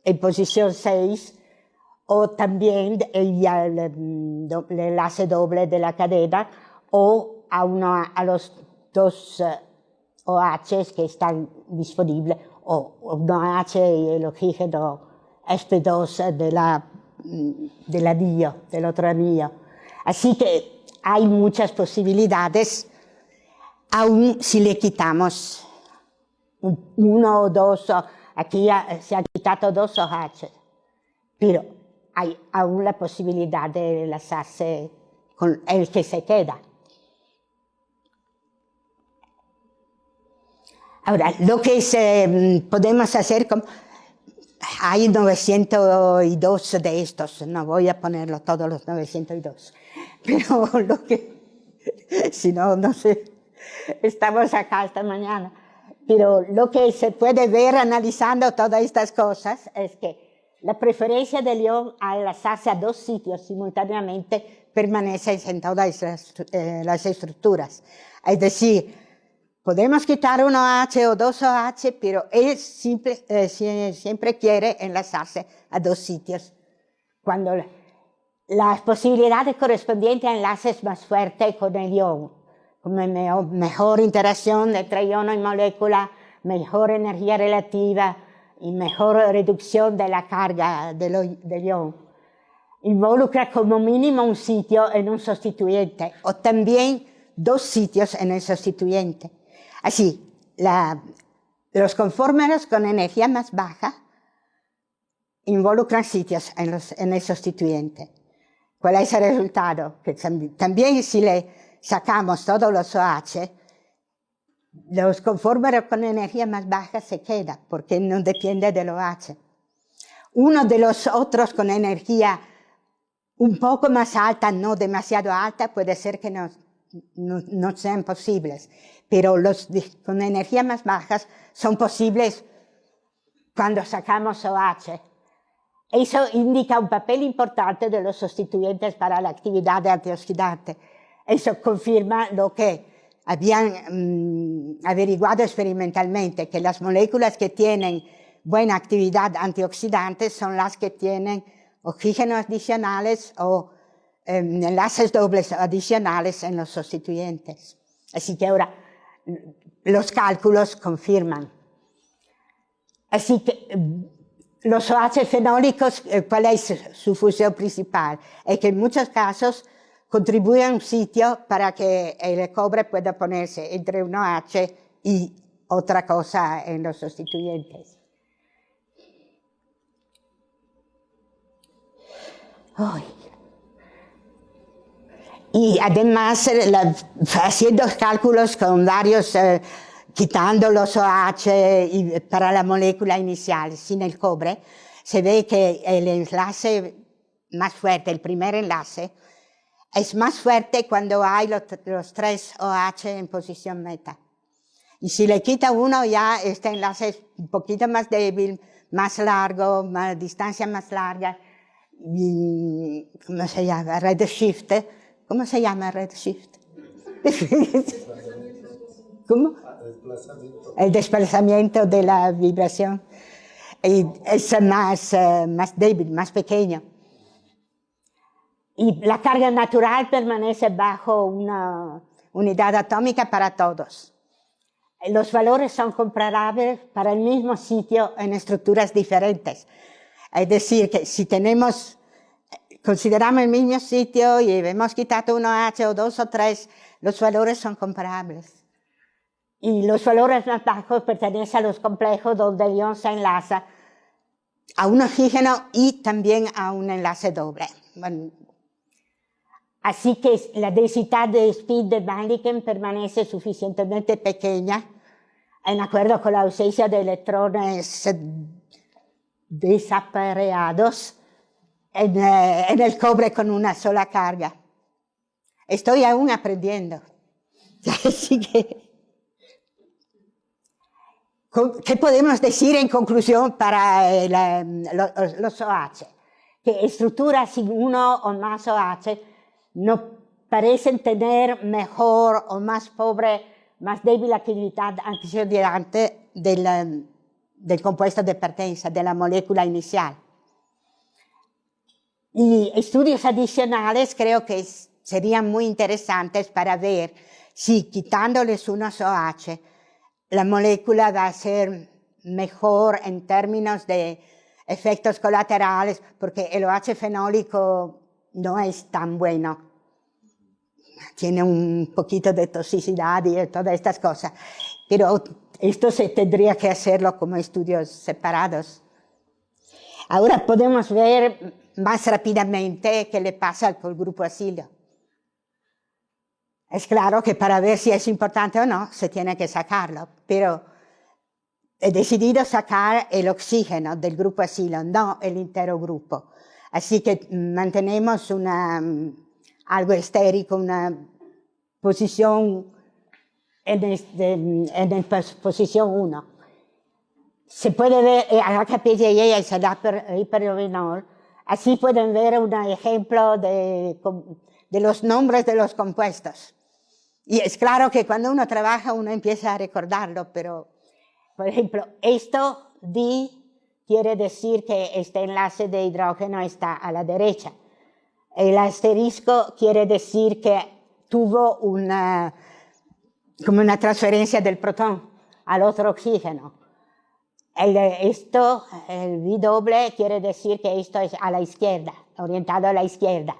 en posición 6 o también el enlace doble de la cadena o a los dos OHs que están disponibles o un OH y el oxígeno sp2 del anillo, del otro anillo. Así que hay muchas posibilidades, aun si le quitamos uno o dos. Aquí se ha quitado dos OH, pero hay aún la posibilidad de enlazarse con el que se queda. Ahora, lo que podemos hacer, hay 902 de estos, no voy a ponerlo todos los 902, pero si no, no sé, estamos acá hasta mañana. Pero lo que se puede ver analizando todas estas cosas es que la preferencia del ion a enlazarse a dos sitios simultáneamente permanece en todas las estructuras. Es decir, podemos quitar un OH o dos OH, pero él siempre quiere enlazarse a dos sitios. Cuando las posibilidades correspondientes a enlaces más fuertes con el ion, como mejor interacción entre ion y molécula, mejor energía relativa y mejor reducción de la carga del ion. Involucra como mínimo un sitio en un sustituyente o también dos sitios en el sustituyente. Así, los conformes con energía más baja involucran sitios en el sustituyente. ¿Cuál es el resultado? Que también si le sacamos todos los OH, los conformes con energía más baja se queda, porque no depende del OH. Uno de los otros con energía un poco más alta, no demasiado alta, puede ser que no sean posibles, pero los con energía más bajas son posibles cuando sacamos OH. Eso indica un papel importante de los sustituyentes para la actividad antioxidante. Eso confirma lo que habían averiguado experimentalmente, que las moléculas que tienen buena actividad antioxidante son las que tienen oxígenos adicionales o enlaces dobles adicionales en los sustituyentes. Así que ahora los cálculos confirman. Así que los OH fenólicos, ¿cuál es su función principal? Es que en muchos casos contribuyen a un sitio para que el cobre pueda ponerse entre un OH y otra cosa en los sustituyentes. Ay. Y además, haciendo cálculos con varios, quitando los OH para la molécula inicial sin el cobre, se ve que el enlace más fuerte, el primer enlace, es más fuerte cuando hay los 3 OH en posición meta. Y si le quita uno, ya este enlace es un poquito más débil, más largo, distancia más larga. Y, ¿cómo se llama? Redshift. ¿Cómo se llama redshift? ¿Cómo? El desplazamiento de la vibración. Y es más débil, más pequeño. Y la carga natural permanece bajo una unidad atómica para todos. Los valores son comparables para el mismo sitio en estructuras diferentes. Es decir, que si consideramos el mismo sitio y hemos quitado un OH o 2 o 3, los valores son comparables. Y los valores más bajos pertenecen a los complejos donde el ion se enlaza a un oxígeno y también a un enlace doble. Bueno, así que la densidad de speed de Mannlichen permanece suficientemente pequeña, en acuerdo con la ausencia de electrones desapareados en el cobre con una sola carga. Estoy aún aprendiendo. Así que, ¿qué podemos decir en conclusión para los OH? Que estructuras sin uno o más OH no parecen tener mejor o más pobre, más débil actividad antioxidante del compuesto de pertenencia, de la molécula inicial. Y estudios adicionales creo que serían muy interesantes para ver si quitándoles unos OH, la molécula va a ser mejor en términos de efectos colaterales, porque el OH fenólico no es tan bueno. Tiene un poquito de toxicidad y todas estas cosas. Pero esto se tendría que hacerlo como estudios separados. Ahora podemos ver más rápidamente qué le pasa al grupo acilo. Es claro que para ver si es importante o no, se tiene que sacarlo, pero he decidido sacar el oxígeno del grupo acilo, no el entero grupo. Así que mantenemos algo estérico, una posición en posición 1. Se puede ver el HPGA y el hipernovinol. Así pueden ver un ejemplo de los nombres de los compuestos. Y es claro que cuando uno trabaja uno empieza a recordarlo, pero, por ejemplo, esto di quiere decir que este enlace de hidrógeno está a la derecha. El asterisco quiere decir que tuvo como una transferencia del protón al otro oxígeno. El V doble quiere decir que esto es a la izquierda, orientado a la izquierda.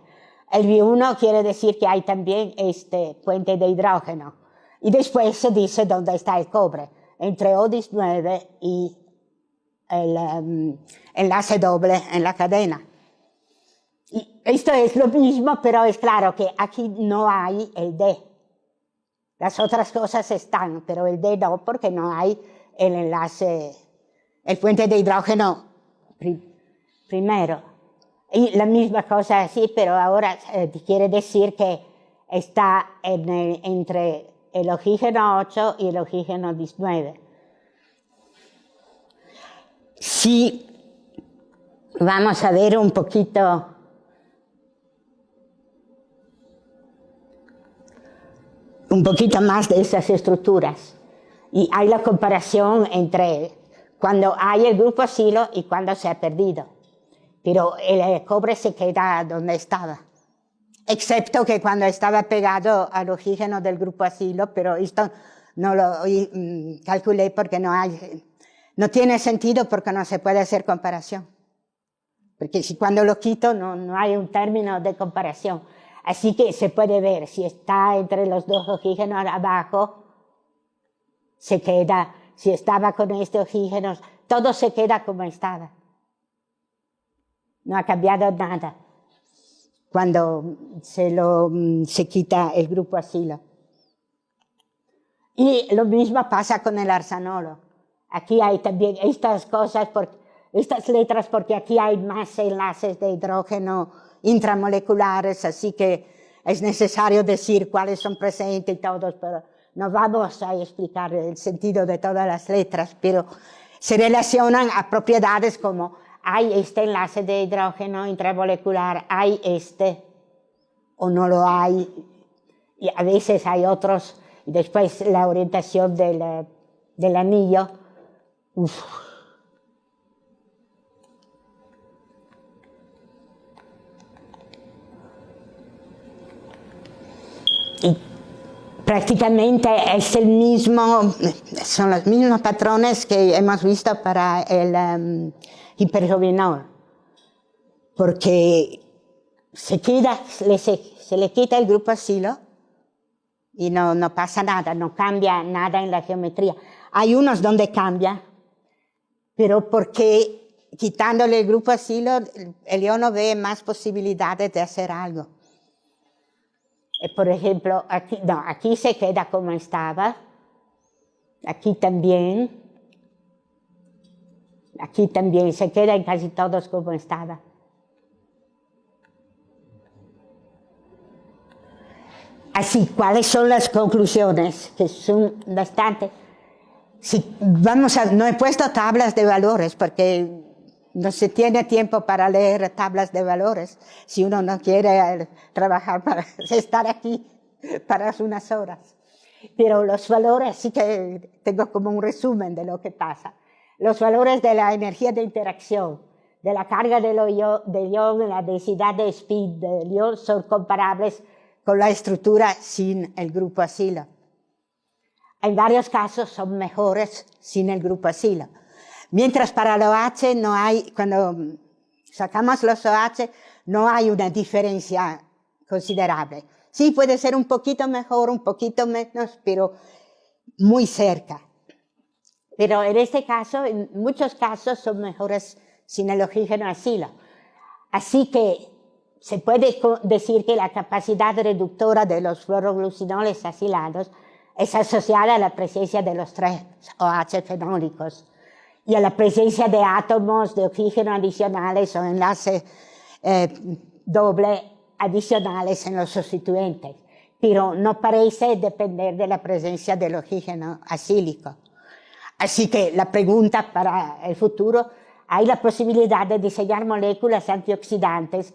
El V1 quiere decir que hay también este puente de hidrógeno. Y después se dice dónde está el cobre, entre O19 y el enlace doble en la cadena. Y esto es lo mismo, pero es claro que aquí no hay el D. Las otras cosas están, pero el D no, porque no hay el enlace, el puente de hidrógeno primero. Y la misma cosa así, pero ahora quiere decir que está entre el oxígeno 8 y el oxígeno 19. Si vamos a ver un poquito más de esas estructuras. Y hay la comparación entre cuando hay el grupo asilo y cuando se ha perdido. Pero el cobre se queda donde estaba. Excepto que cuando estaba pegado al oxígeno del grupo asilo, pero esto no lo calculé porque no tiene sentido porque no se puede hacer comparación. Porque si cuando lo quito no hay un término de comparación. Así que se puede ver, si está entre los dos oxígenos abajo, se queda, si estaba con este oxígeno, todo se queda como estaba. No ha cambiado nada cuando se quita el grupo asilo. Y lo mismo pasa con el arsenolo. Aquí hay también estas cosas, estas letras, porque aquí hay más enlaces de hidrógeno intramoleculares, así que es necesario decir cuáles son presentes y todos, pero no vamos a explicar el sentido de todas las letras, pero se relacionan a propiedades como hay este enlace de hidrógeno intramolecular, hay este, o no lo hay, y a veces hay otros, y después la orientación del anillo. Y prácticamente son los mismos patrones que hemos visto para el hiperrovinol, porque se le quita el grupo asilo y no pasa nada, no cambia nada en la geometría. Hay unos donde cambia, pero porque quitándole el grupo asilo, el iono ve más posibilidades de hacer algo. Por ejemplo, aquí se queda como estaba, aquí también se queda en casi todos como estaba. Así, ¿cuáles son las conclusiones? Que son bastante. No he puesto tablas de valores porque no se tiene tiempo para leer tablas de valores si uno no quiere trabajar para estar aquí para unas horas. Pero los valores, sí que tengo como un resumen de lo que pasa. Los valores de la energía de interacción, de la carga del ion, la densidad de speed del ion son comparables con la estructura sin el grupo asilo. En varios casos son mejores sin el grupo asilo. Mientras para los OH no hay, cuando sacamos los OH, no hay una diferencia considerable. Sí, puede ser un poquito mejor, un poquito menos, pero muy cerca. Pero en este caso, en muchos casos, son mejores sin el oxígeno asilo. Así que se puede decir que la capacidad reductora de los fluoroglucinoles asilados es asociada a la presencia de los 3 OH fenólicos y a la presencia de átomos de oxígeno adicionales o enlaces doble adicionales en los sustituyentes, pero no parece depender de la presencia del oxígeno acílico. Así que la pregunta para el futuro, ¿hay la posibilidad de diseñar moléculas antioxidantes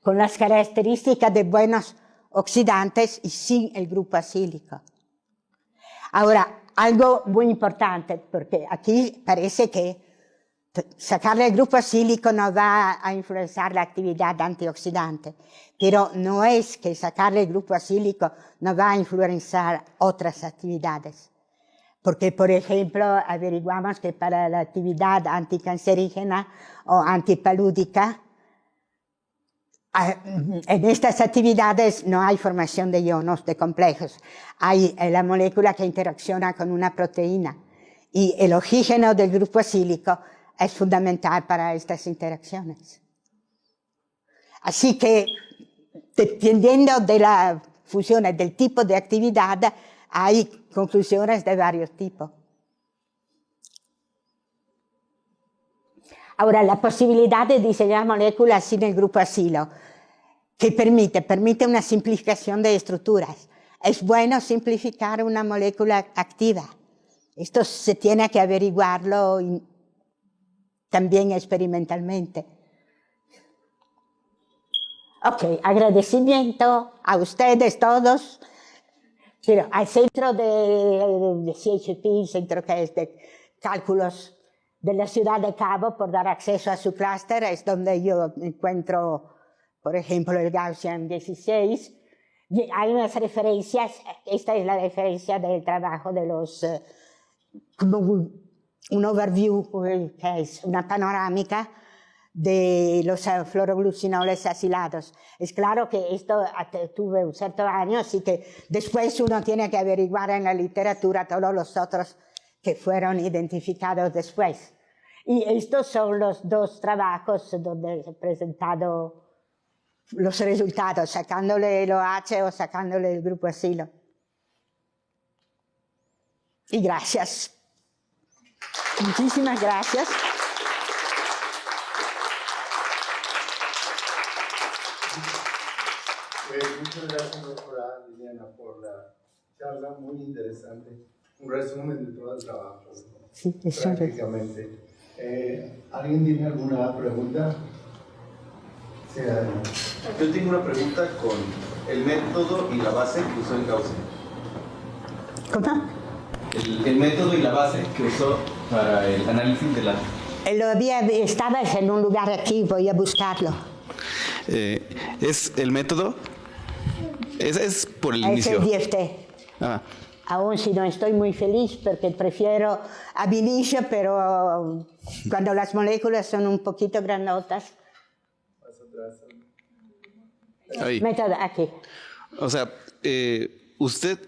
con las características de buenos oxidantes y sin el grupo acílico? Ahora, algo muy importante, porque aquí parece que sacarle el grupo acílico no va a influenciar la actividad antioxidante, pero no es que sacarle el grupo acílico no va a influenciar otras actividades. Porque, por ejemplo, averiguamos que para la actividad anticancerígena o antipalúdica, en estas actividades no hay formación de ionos de complejos. Hay la molécula que interacciona con una proteína y el oxígeno del grupo acílico es fundamental para estas interacciones. Así que, dependiendo de la función del tipo de actividad, hay conclusiones de varios tipos. Ahora, la posibilidad de diseñar moléculas sin el grupo asilo, que permite una simplificación de estructuras. Es bueno simplificar una molécula activa. Esto se tiene que averiguarlo también experimentalmente. Ok, agradecimiento a ustedes todos, pero al centro de CHP, centro que es de cálculos de la ciudad de Cabo, por dar acceso a su clúster, es donde yo encuentro, por ejemplo, el Gaussian 16. Y hay unas referencias, esta es la referencia del trabajo de los, como un overview, que es una panorámica de los fluoroglucinoles asilados. Es claro que esto tuve un cierto año, así que después uno tiene que averiguar en la literatura todos los otros que fueron identificados después. Y estos son los dos trabajos donde he presentado los resultados, sacándole el OH o sacándole el grupo asilo. Y gracias. Muchísimas gracias.
Muchas gracias, doctora Liliana, por la charla muy interesante. Un resumen de todo el trabajo.
Sí, eso
prácticamente. ¿Alguien tiene alguna pregunta? Sí,
yo tengo una pregunta con el método y la base que usó en Gaussian.
¿Cómo?
El método y la base que usó para el análisis de la...
Estabas en un lugar aquí, voy a buscarlo.
¿Es el método? Es por el inicio.
Es el DFT.
Ah.
Aún si no estoy muy feliz porque prefiero ab initio, pero cuando las moléculas son un poquito grandotas.
Ahí.
Método aquí.
O sea, ¿usted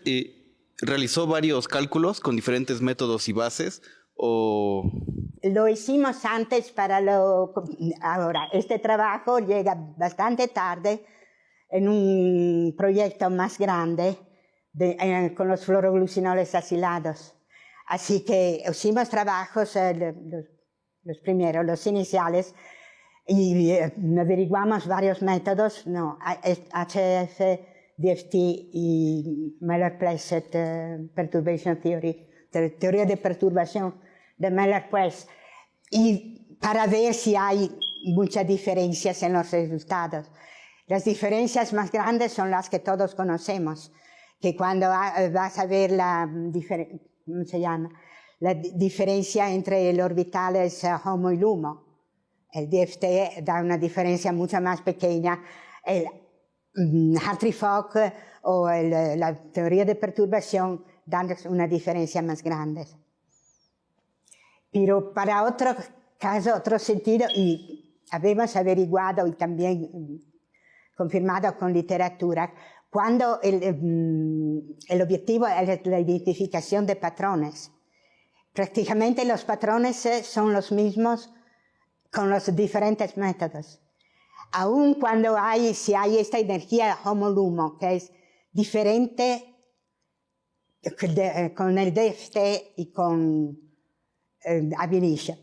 realizó varios cálculos con diferentes métodos y bases o...?
Lo hicimos antes para lo... Ahora, este trabajo llega bastante tarde en un proyecto más grande con los fluoroglucinoles asilados. Así que hicimos trabajos, los primeros, los iniciales, y averiguamos varios métodos, HF, DFT y Miller-Plesset Perturbation Theory, teoría de perturbación de Miller-Plesset, y para ver si hay muchas diferencias en los resultados. Las diferencias más grandes son las que todos conocemos, que cuando vas a ver ¿cómo se llama? La diferencia entre el orbitales HOMO y LUMO. El DFT da una diferencia mucho más pequeña. El Hartree-Fock o la teoría de perturbación dan una diferencia más grande. Pero para otro caso, otro sentido, y habíamos averiguado y también confirmado con literatura, cuando el objetivo es la identificación de patrones. Prácticamente los patrones son los mismos con los diferentes métodos. Aun cuando si hay esta energía HOMO-LUMO, que es diferente con el DFT y con ab initio.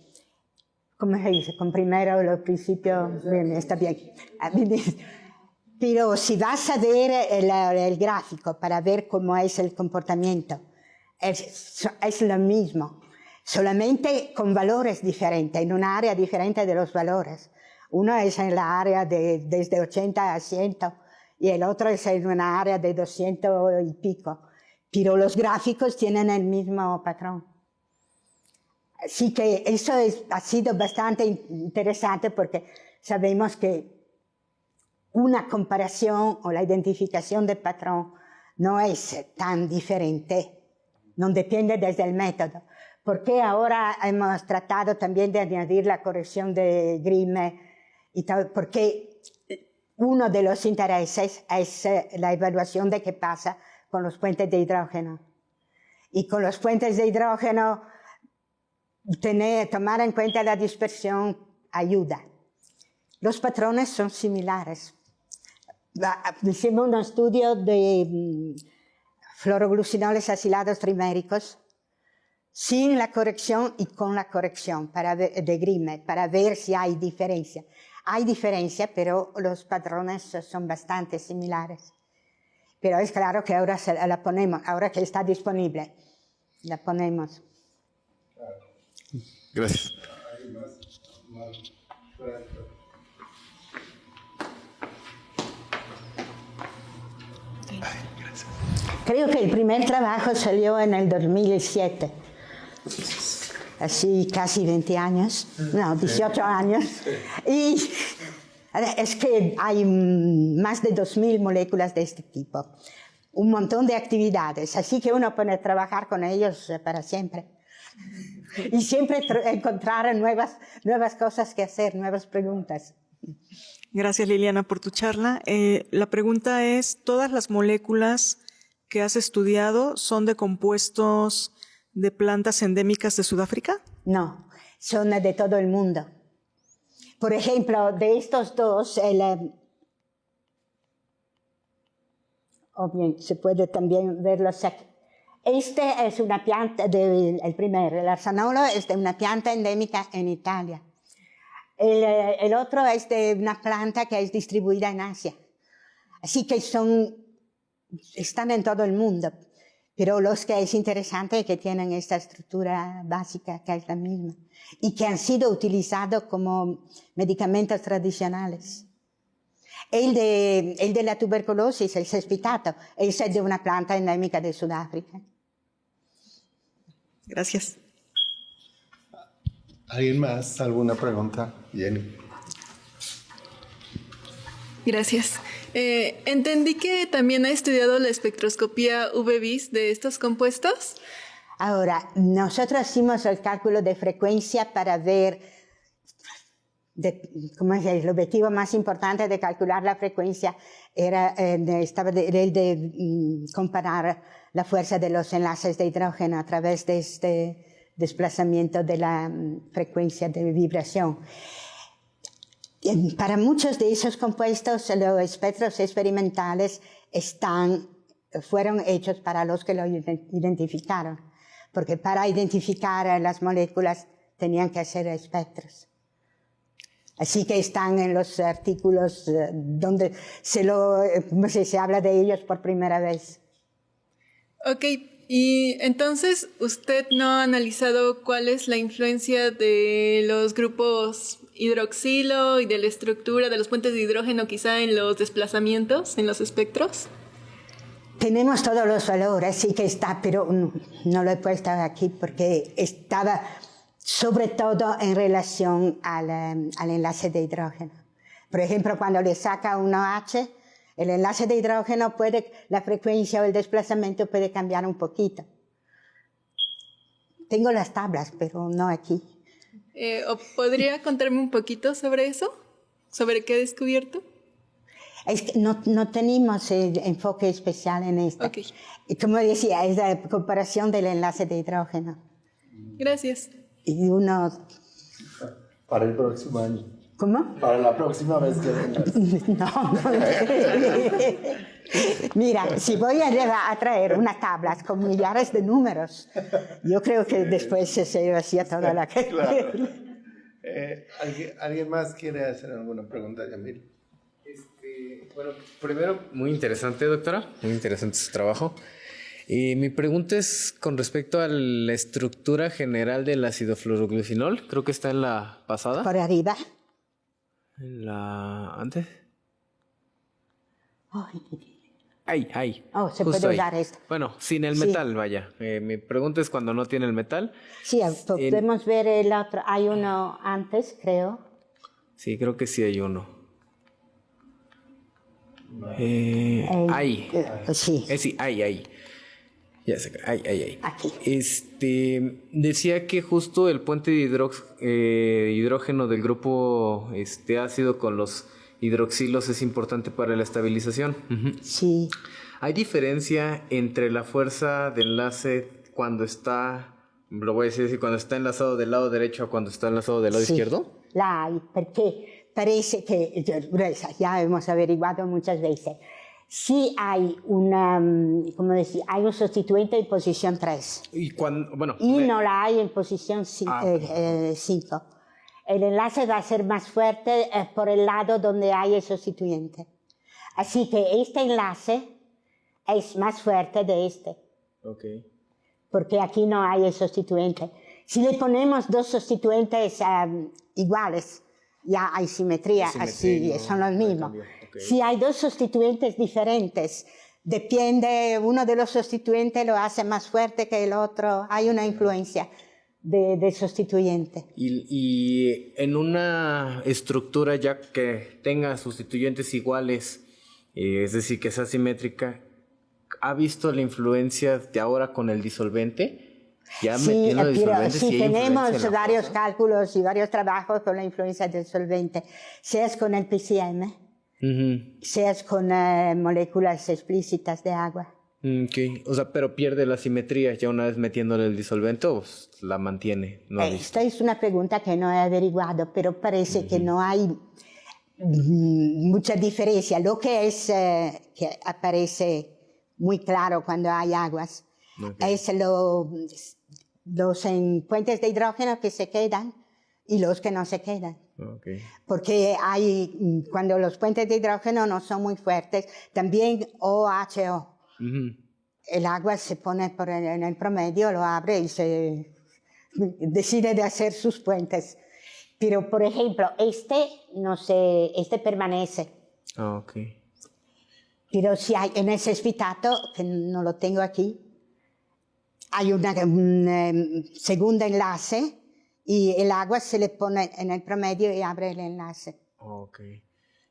¿Cómo se dice? Con primero los principios, bien, está bien. Pero si vas a ver el gráfico para ver cómo es el comportamiento, es lo mismo, solamente con valores diferentes, en una área diferente de los valores. Uno es en la área desde 80 a 100 y el otro es en una área de 200 y pico. Pero los gráficos tienen el mismo patrón. Así que eso ha sido bastante interesante porque sabemos que una comparación o la identificación del patrón no es tan diferente, no depende desde el método. Porque ahora hemos tratado también de añadir la corrección de Grimm y tal, porque uno de los intereses es la evaluación de qué pasa con los puentes de hidrógeno. Y con los puentes de hidrógeno, tomar en cuenta la dispersión ayuda. Los patrones son similares. Hicimos un estudio de fluoroglucinoles acilados triméricos sin la corrección y con la corrección de Grimme, para ver si hay diferencia. Hay diferencia, pero los patrones son bastante similares. Pero es claro que ahora la ponemos, ahora que está disponible, la ponemos.
Gracias.
Creo que el primer trabajo salió en el 2007. Así casi 20 años, no, 18 años. Y es que hay más de 2.000 moléculas de este tipo. Un montón de actividades, así que uno puede trabajar con ellos para siempre. Y siempre encontrar nuevas cosas que hacer, nuevas preguntas.
Gracias, Liliana, por tu charla. La pregunta es, ¿todas las moléculas que has estudiado son de compuestos de plantas endémicas de Sudáfrica?
No, son de todo el mundo. Por ejemplo, de estos dos, o bien se puede también verlos aquí. Este es una planta, el primero, el arsanolo, es de una planta endémica en Italia. El otro es de una planta que es distribuida en Asia. Así que están en todo el mundo. Pero los que es interesante es que tienen esta estructura básica que es la misma y que han sido utilizados como medicamentos tradicionales. El de la tuberculosis, el cespitato, es de una planta endémica de Sudáfrica.
Gracias.
¿Alguien más? ¿Alguna pregunta? Jenny.
Gracias. Entendí que también ha estudiado la espectroscopía UV-Vis de estos compuestos.
Ahora, nosotros hicimos el cálculo de frecuencia para ver, ¿cómo es? El objetivo más importante de calcular la frecuencia era el de comparar la fuerza de los enlaces de hidrógeno a través de este desplazamiento de la frecuencia de vibración. Para muchos de esos compuestos, los espectros experimentales fueron hechos para los que lo identificaron, porque para identificar las moléculas tenían que hacer espectros. Así que están en los artículos donde se habla de ellos por primera vez.
Ok, y entonces usted no ha analizado cuál es la influencia de los grupos hidroxilo y de la estructura de los puentes de hidrógeno quizá en los desplazamientos, en los espectros.
Tenemos todos los valores, sí que está, pero no lo he puesto aquí porque estaba sobre todo en relación al enlace de hidrógeno. Por ejemplo, cuando le saca un OH, el enlace de hidrógeno la frecuencia o el desplazamiento puede cambiar un poquito. Tengo las tablas, pero no aquí.
¿Podría contarme un poquito sobre eso? ¿Sobre qué ha descubierto?
Es que no tenemos enfoque especial en esto.
Okay.
Y como decía, es la comparación del enlace de hidrógeno.
Gracias.
Y
Para el próximo año.
¿Cómo?
Para la próxima vez que vengas.
No. Mira, si voy a traer unas tablas con millares de números, yo creo que después se hacía toda la...
Claro. ¿Alguien más quiere hacer alguna pregunta, Yamil?
Bueno, primero, muy interesante, doctora, muy interesante su trabajo. Mi pregunta es con respecto a la estructura general del ácido fluoroglucinol. Creo que está en la pasada.
Por arriba.
¿En la antes?
Ahí. Oh, se
justo
puede
ahí.
usar esto.
Bueno, sin el metal, vaya. Mi pregunta es cuando no tiene el metal.
Sí, podemos ver el otro. Hay uno antes, creo.
Sí, creo que sí hay uno. Ahí.
Sí.
Sí, ahí. Ya sé, ahí.
Aquí.
Decía que justo el puente de hidrógeno del grupo ácido con los hidroxilos es importante para la estabilización.
Sí.
¿Hay diferencia entre la fuerza de enlace cuando está, lo voy a decir, cuando está enlazado del lado derecho o cuando está enlazado del lado izquierdo?
La hay. ¿Por qué? parece que, ya hemos averiguado muchas veces, sí hay ¿cómo decir? Hay un sustituyente en posición 3
Y cuando, bueno,
y no la hay en posición 5. El enlace va a ser más fuerte por el lado donde hay el sustituyente. Así que este enlace es más fuerte de este.
Okay.
Porque aquí no hay el sustituyente. Si le ponemos dos sustituyentes iguales, ya hay simetría, así no, son los mismos. Okay. Si hay dos sustituyentes diferentes, depende, uno de los sustituyentes lo hace más fuerte que el otro, hay una influencia de sustituyente.
Y en una estructura ya que tenga sustituyentes iguales, es decir, que sea simétrica, ¿ha visto la influencia de ahora con el disolvente? Ya
sí, pero
sí
tenemos varios cálculos y varios trabajos con la influencia del solvente, seas con el PCM, seas con moléculas explícitas de agua.
Okay. O sea, pero pierde la simetría ya una vez metiéndole el disolvente o la mantiene. No
esta es una pregunta que no he averiguado, pero parece que no hay mucha diferencia. Lo que es que aparece muy claro cuando hay aguas es los en puentes de hidrógeno que se quedan y los que no se quedan.
Okay.
Porque cuando los puentes de hidrógeno no son muy fuertes, también OHO. El agua se pone en el promedio, lo abre y se decide de hacer sus puentes. Pero, por ejemplo, este permanece.
Okay.
Pero si hay en ese cesfitato, que no lo tengo aquí, hay un segundo enlace y el agua se le pone en el promedio y abre el enlace.
Okay.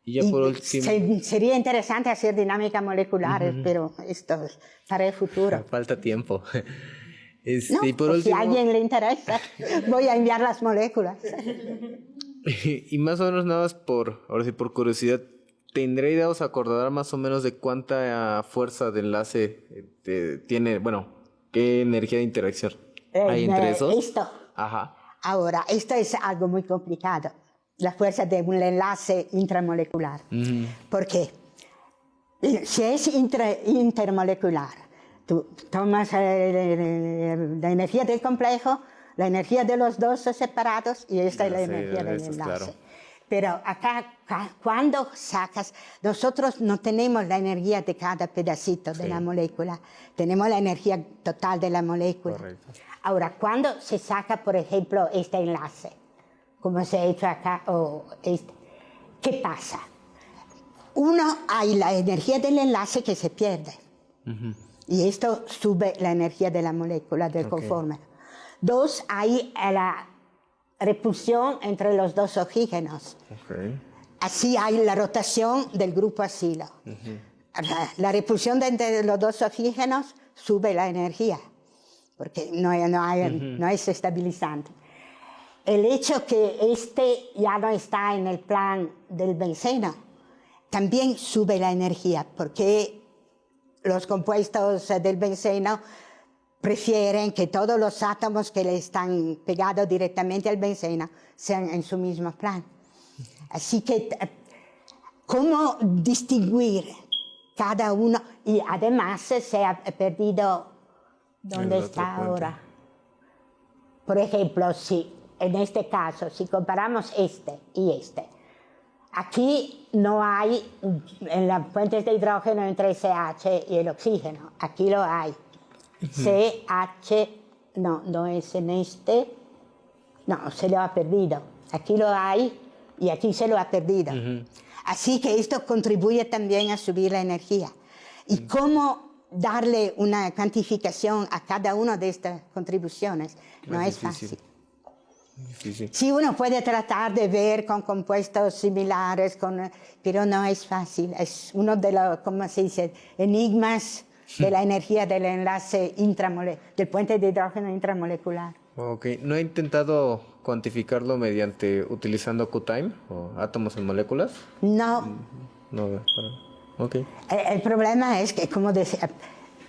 Y ya por último...
Sería interesante hacer dinámica molecular, pero esto es para el futuro.
Falta tiempo.
No,
y por último...
si a alguien le interesa, voy a enviar las moléculas.
Y más o menos nada más ahora sí por curiosidad, ¿tendré idea o se acordará más o menos de cuánta fuerza de enlace tiene, bueno, qué energía de interacción hay entre esos?
Esto.
Ajá.
Ahora, esto es algo muy complicado. La fuerza de un enlace intramolecular. ¿Por qué? Si es intermolecular, tú tomas la energía del complejo, la energía de los dos separados y esta es la energía del enlace. Claro. Pero acá, cuando sacas, nosotros no tenemos la energía de cada pedacito de la molécula, tenemos la energía total de la molécula. Correcto. Ahora, cuando se saca, por ejemplo, este enlace, como se ha hecho acá, ¿qué pasa? Uno, hay la energía del enlace que se pierde. Y esto sube la energía de la molécula del conforme. Dos, hay la repulsión entre los dos oxígenos. Así hay la rotación del grupo acilo. La repulsión entre los dos oxígenos sube la energía, porque no es estabilizante. El hecho que ya no está en el plan del benceno también sube la energía, porque los compuestos del benceno prefieren que todos los átomos que le están pegados directamente al benceno sean en su mismo plan. Así que, ¿cómo distinguir cada uno? Y además se ha perdido dónde está ahora. Por ejemplo, en este caso, si comparamos este y este, aquí no hay en las fuentes de hidrógeno entre CH y el oxígeno. Aquí lo hay. CH, no es en este. No, se lo ha perdido. Aquí lo hay y aquí se lo ha perdido. Así que esto contribuye también a subir la energía. ¿Y cómo darle una cuantificación a cada una de estas contribuciones? No es fácil. Sí, uno puede tratar de ver con compuestos similares, pero no es fácil. Es uno de los, ¿cómo se dice?, enigmas de la energía del enlace del puente de hidrógeno intramolecular.
Ok, ¿no he intentado cuantificarlo utilizando QTime o átomos en moléculas?
No.
No, ok.
El problema es que, como decía,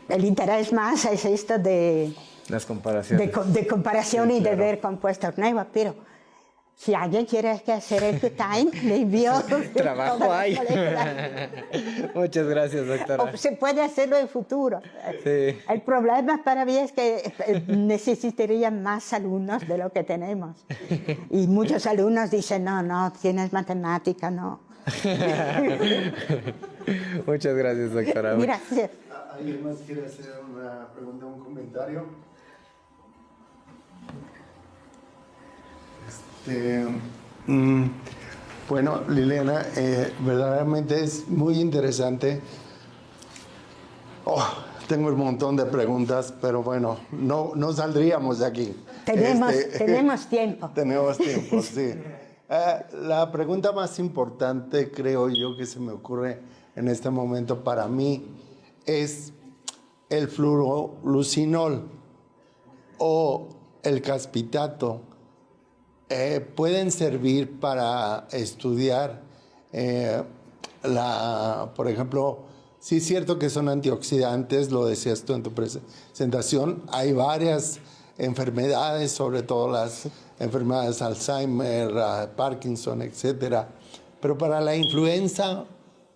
el interés más es esto de...
Las comparaciones.
De comparación y de ver compuestos nuevos, pero Si alguien quiere que hacer el QTime, le envío
Trabajo
todas las
hay.
moléculas.
Muchas gracias, doctora.
O se puede hacerlo en futuro.
Sí.
El problema para mí es que necesitarían más alumnos de lo que tenemos. Y muchos alumnos dicen, no, tienes matemática, no.
Muchas gracias, doctora.
Gracias.
¿Alguien más quiere hacer una pregunta o un comentario? Bueno, Liliana, verdaderamente es muy interesante. Tengo un montón de preguntas, pero bueno, no saldríamos de aquí.
Tenemos tiempo.
Tenemos tiempo, sí. La pregunta más importante, creo yo, que se me ocurre en este momento para mí es el fluorolucinol o el caspitato. Pueden servir para estudiar, por ejemplo, sí es cierto que son antioxidantes, lo decías tú en tu presentación, hay varias enfermedades, sobre todo las enfermedades Alzheimer, Parkinson, etcétera, pero para la influenza,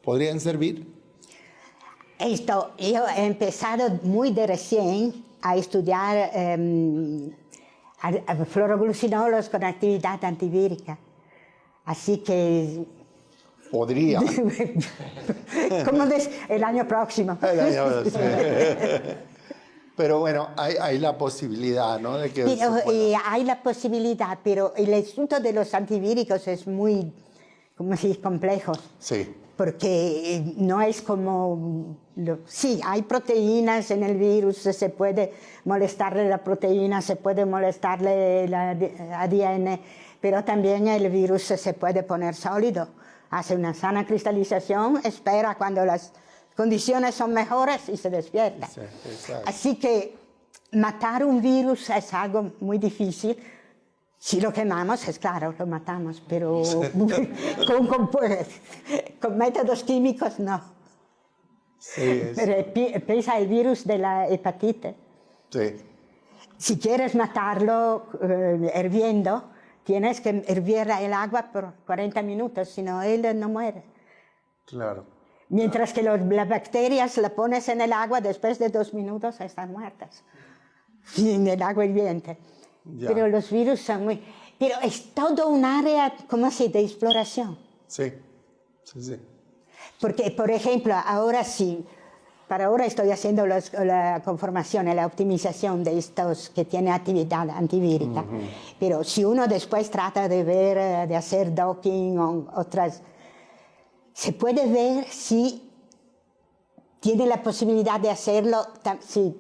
¿podrían servir?
Yo he empezado muy de recién a estudiar fluoroglucinolos con actividad antivírica. Así que...
Podría.
¿Cómo el año próximo?
Pero bueno, hay la posibilidad, ¿no? De que
hay la posibilidad, pero el asunto de los antivíricos es muy, ¿cómo se dice?, complejo.
Sí.
Porque no es como... Sí, hay proteínas en el virus, se puede molestarle la proteína, se puede molestarle el ADN, pero también el virus se puede poner sólido. Hace una sana cristalización, espera cuando las condiciones son mejores y se despierta.
Sí, exacto.
Así que matar un virus es algo muy difícil. Si lo quemamos, es claro, lo matamos, pero con métodos químicos no.
Sí,
Pero piensa el virus de la hepatitis.
Sí.
Si quieres matarlo hirviendo, tienes que hervir el agua por 40 minutos, si no, él no muere.
Claro.
Mientras que las bacterias las pones en el agua, después de 2 minutos están muertas. Y en el agua hirviente.
Ya.
Pero los virus son muy... Pero es todo un área, ¿cómo se dice?, de exploración.
Sí, sí, sí.
Porque, por ejemplo, ahora sí, para ahora estoy haciendo la conformación y la optimización de estos que tienen actividad antivírica. Pero si uno después trata de ver, de hacer docking o otras, se puede ver si tiene la posibilidad de hacerlo, si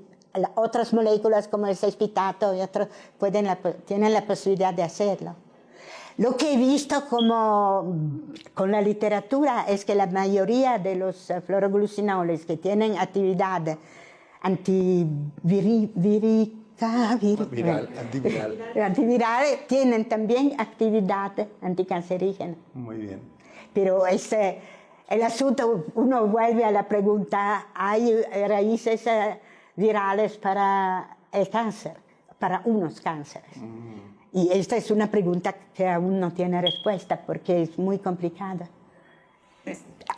otras moléculas como el sesquitato y otros tienen la posibilidad de hacerlo. Lo que he visto con la literatura es que la mayoría de los fluoroglucinoles que tienen actividad antiviral tienen también actividad anticancerígena.
Muy bien.
Pero el asunto, uno vuelve a la pregunta, ¿hay raíces virales para el cáncer, para unos cánceres? Y esta es una pregunta que aún no tiene respuesta porque es muy complicada.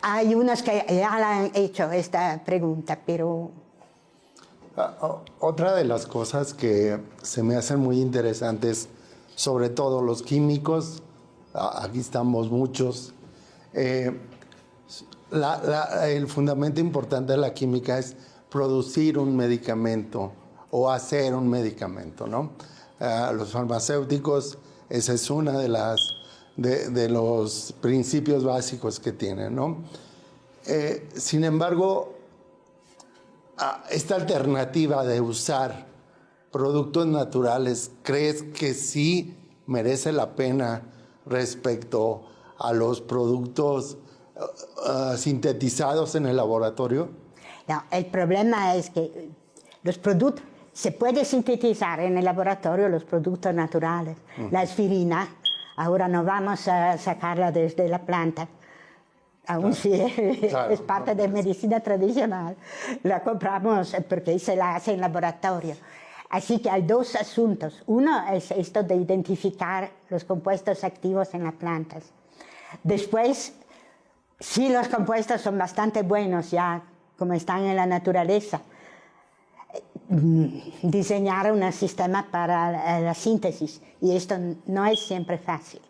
Hay unos que ya la han hecho esta pregunta, pero...
Otra de las cosas que se me hacen muy interesantes, sobre todo los químicos, aquí estamos muchos, el fundamento importante de la química es producir un medicamento o hacer un medicamento, ¿no? Los farmacéuticos, esa es una de los principios básicos que tienen, ¿no? Sin embargo, esta alternativa de usar productos naturales, ¿crees que sí merece la pena respecto a los productos sintetizados en el laboratorio?
No, el problema es que los productos, se puede sintetizar en el laboratorio los productos naturales. La aspirina, ahora no vamos a sacarla desde la planta, aún si es parte de medicina tradicional. La compramos porque se la hace en laboratorio. Así que hay dos asuntos. Uno es esto de identificar los compuestos activos en las plantas. Después, si los compuestos son bastante buenos ya, como están en la naturaleza, diseñar un sistema para la síntesis. Y esto no es siempre fácil.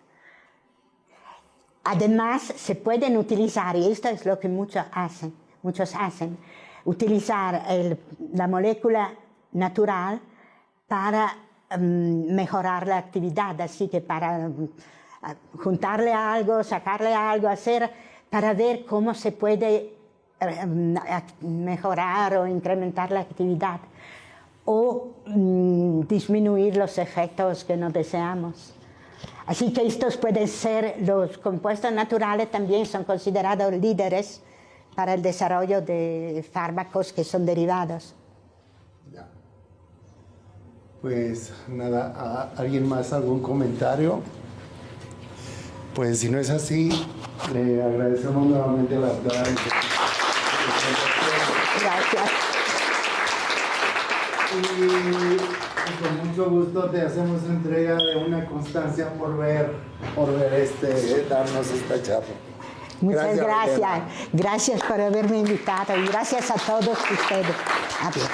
Además, se pueden utilizar, y esto es lo que muchos hacen, utilizar la molécula natural para mejorar la actividad, así que para juntarle algo, sacarle algo, para ver cómo se puede mejorar o incrementar la actividad o disminuir los efectos que no deseamos. Así que estos pueden ser, los compuestos naturales también son considerados líderes para el desarrollo de fármacos que son derivados.
Ya. Pues nada, ¿alguien más algún comentario? Pues si no es así, le agradecemos nuevamente a la doctora.
Gracias.
Y con mucho gusto te hacemos entrega de una constancia por darnos esta charla.
Muchas gracias.
Elena.
Gracias por haberme invitado y gracias a todos ustedes. Adiós.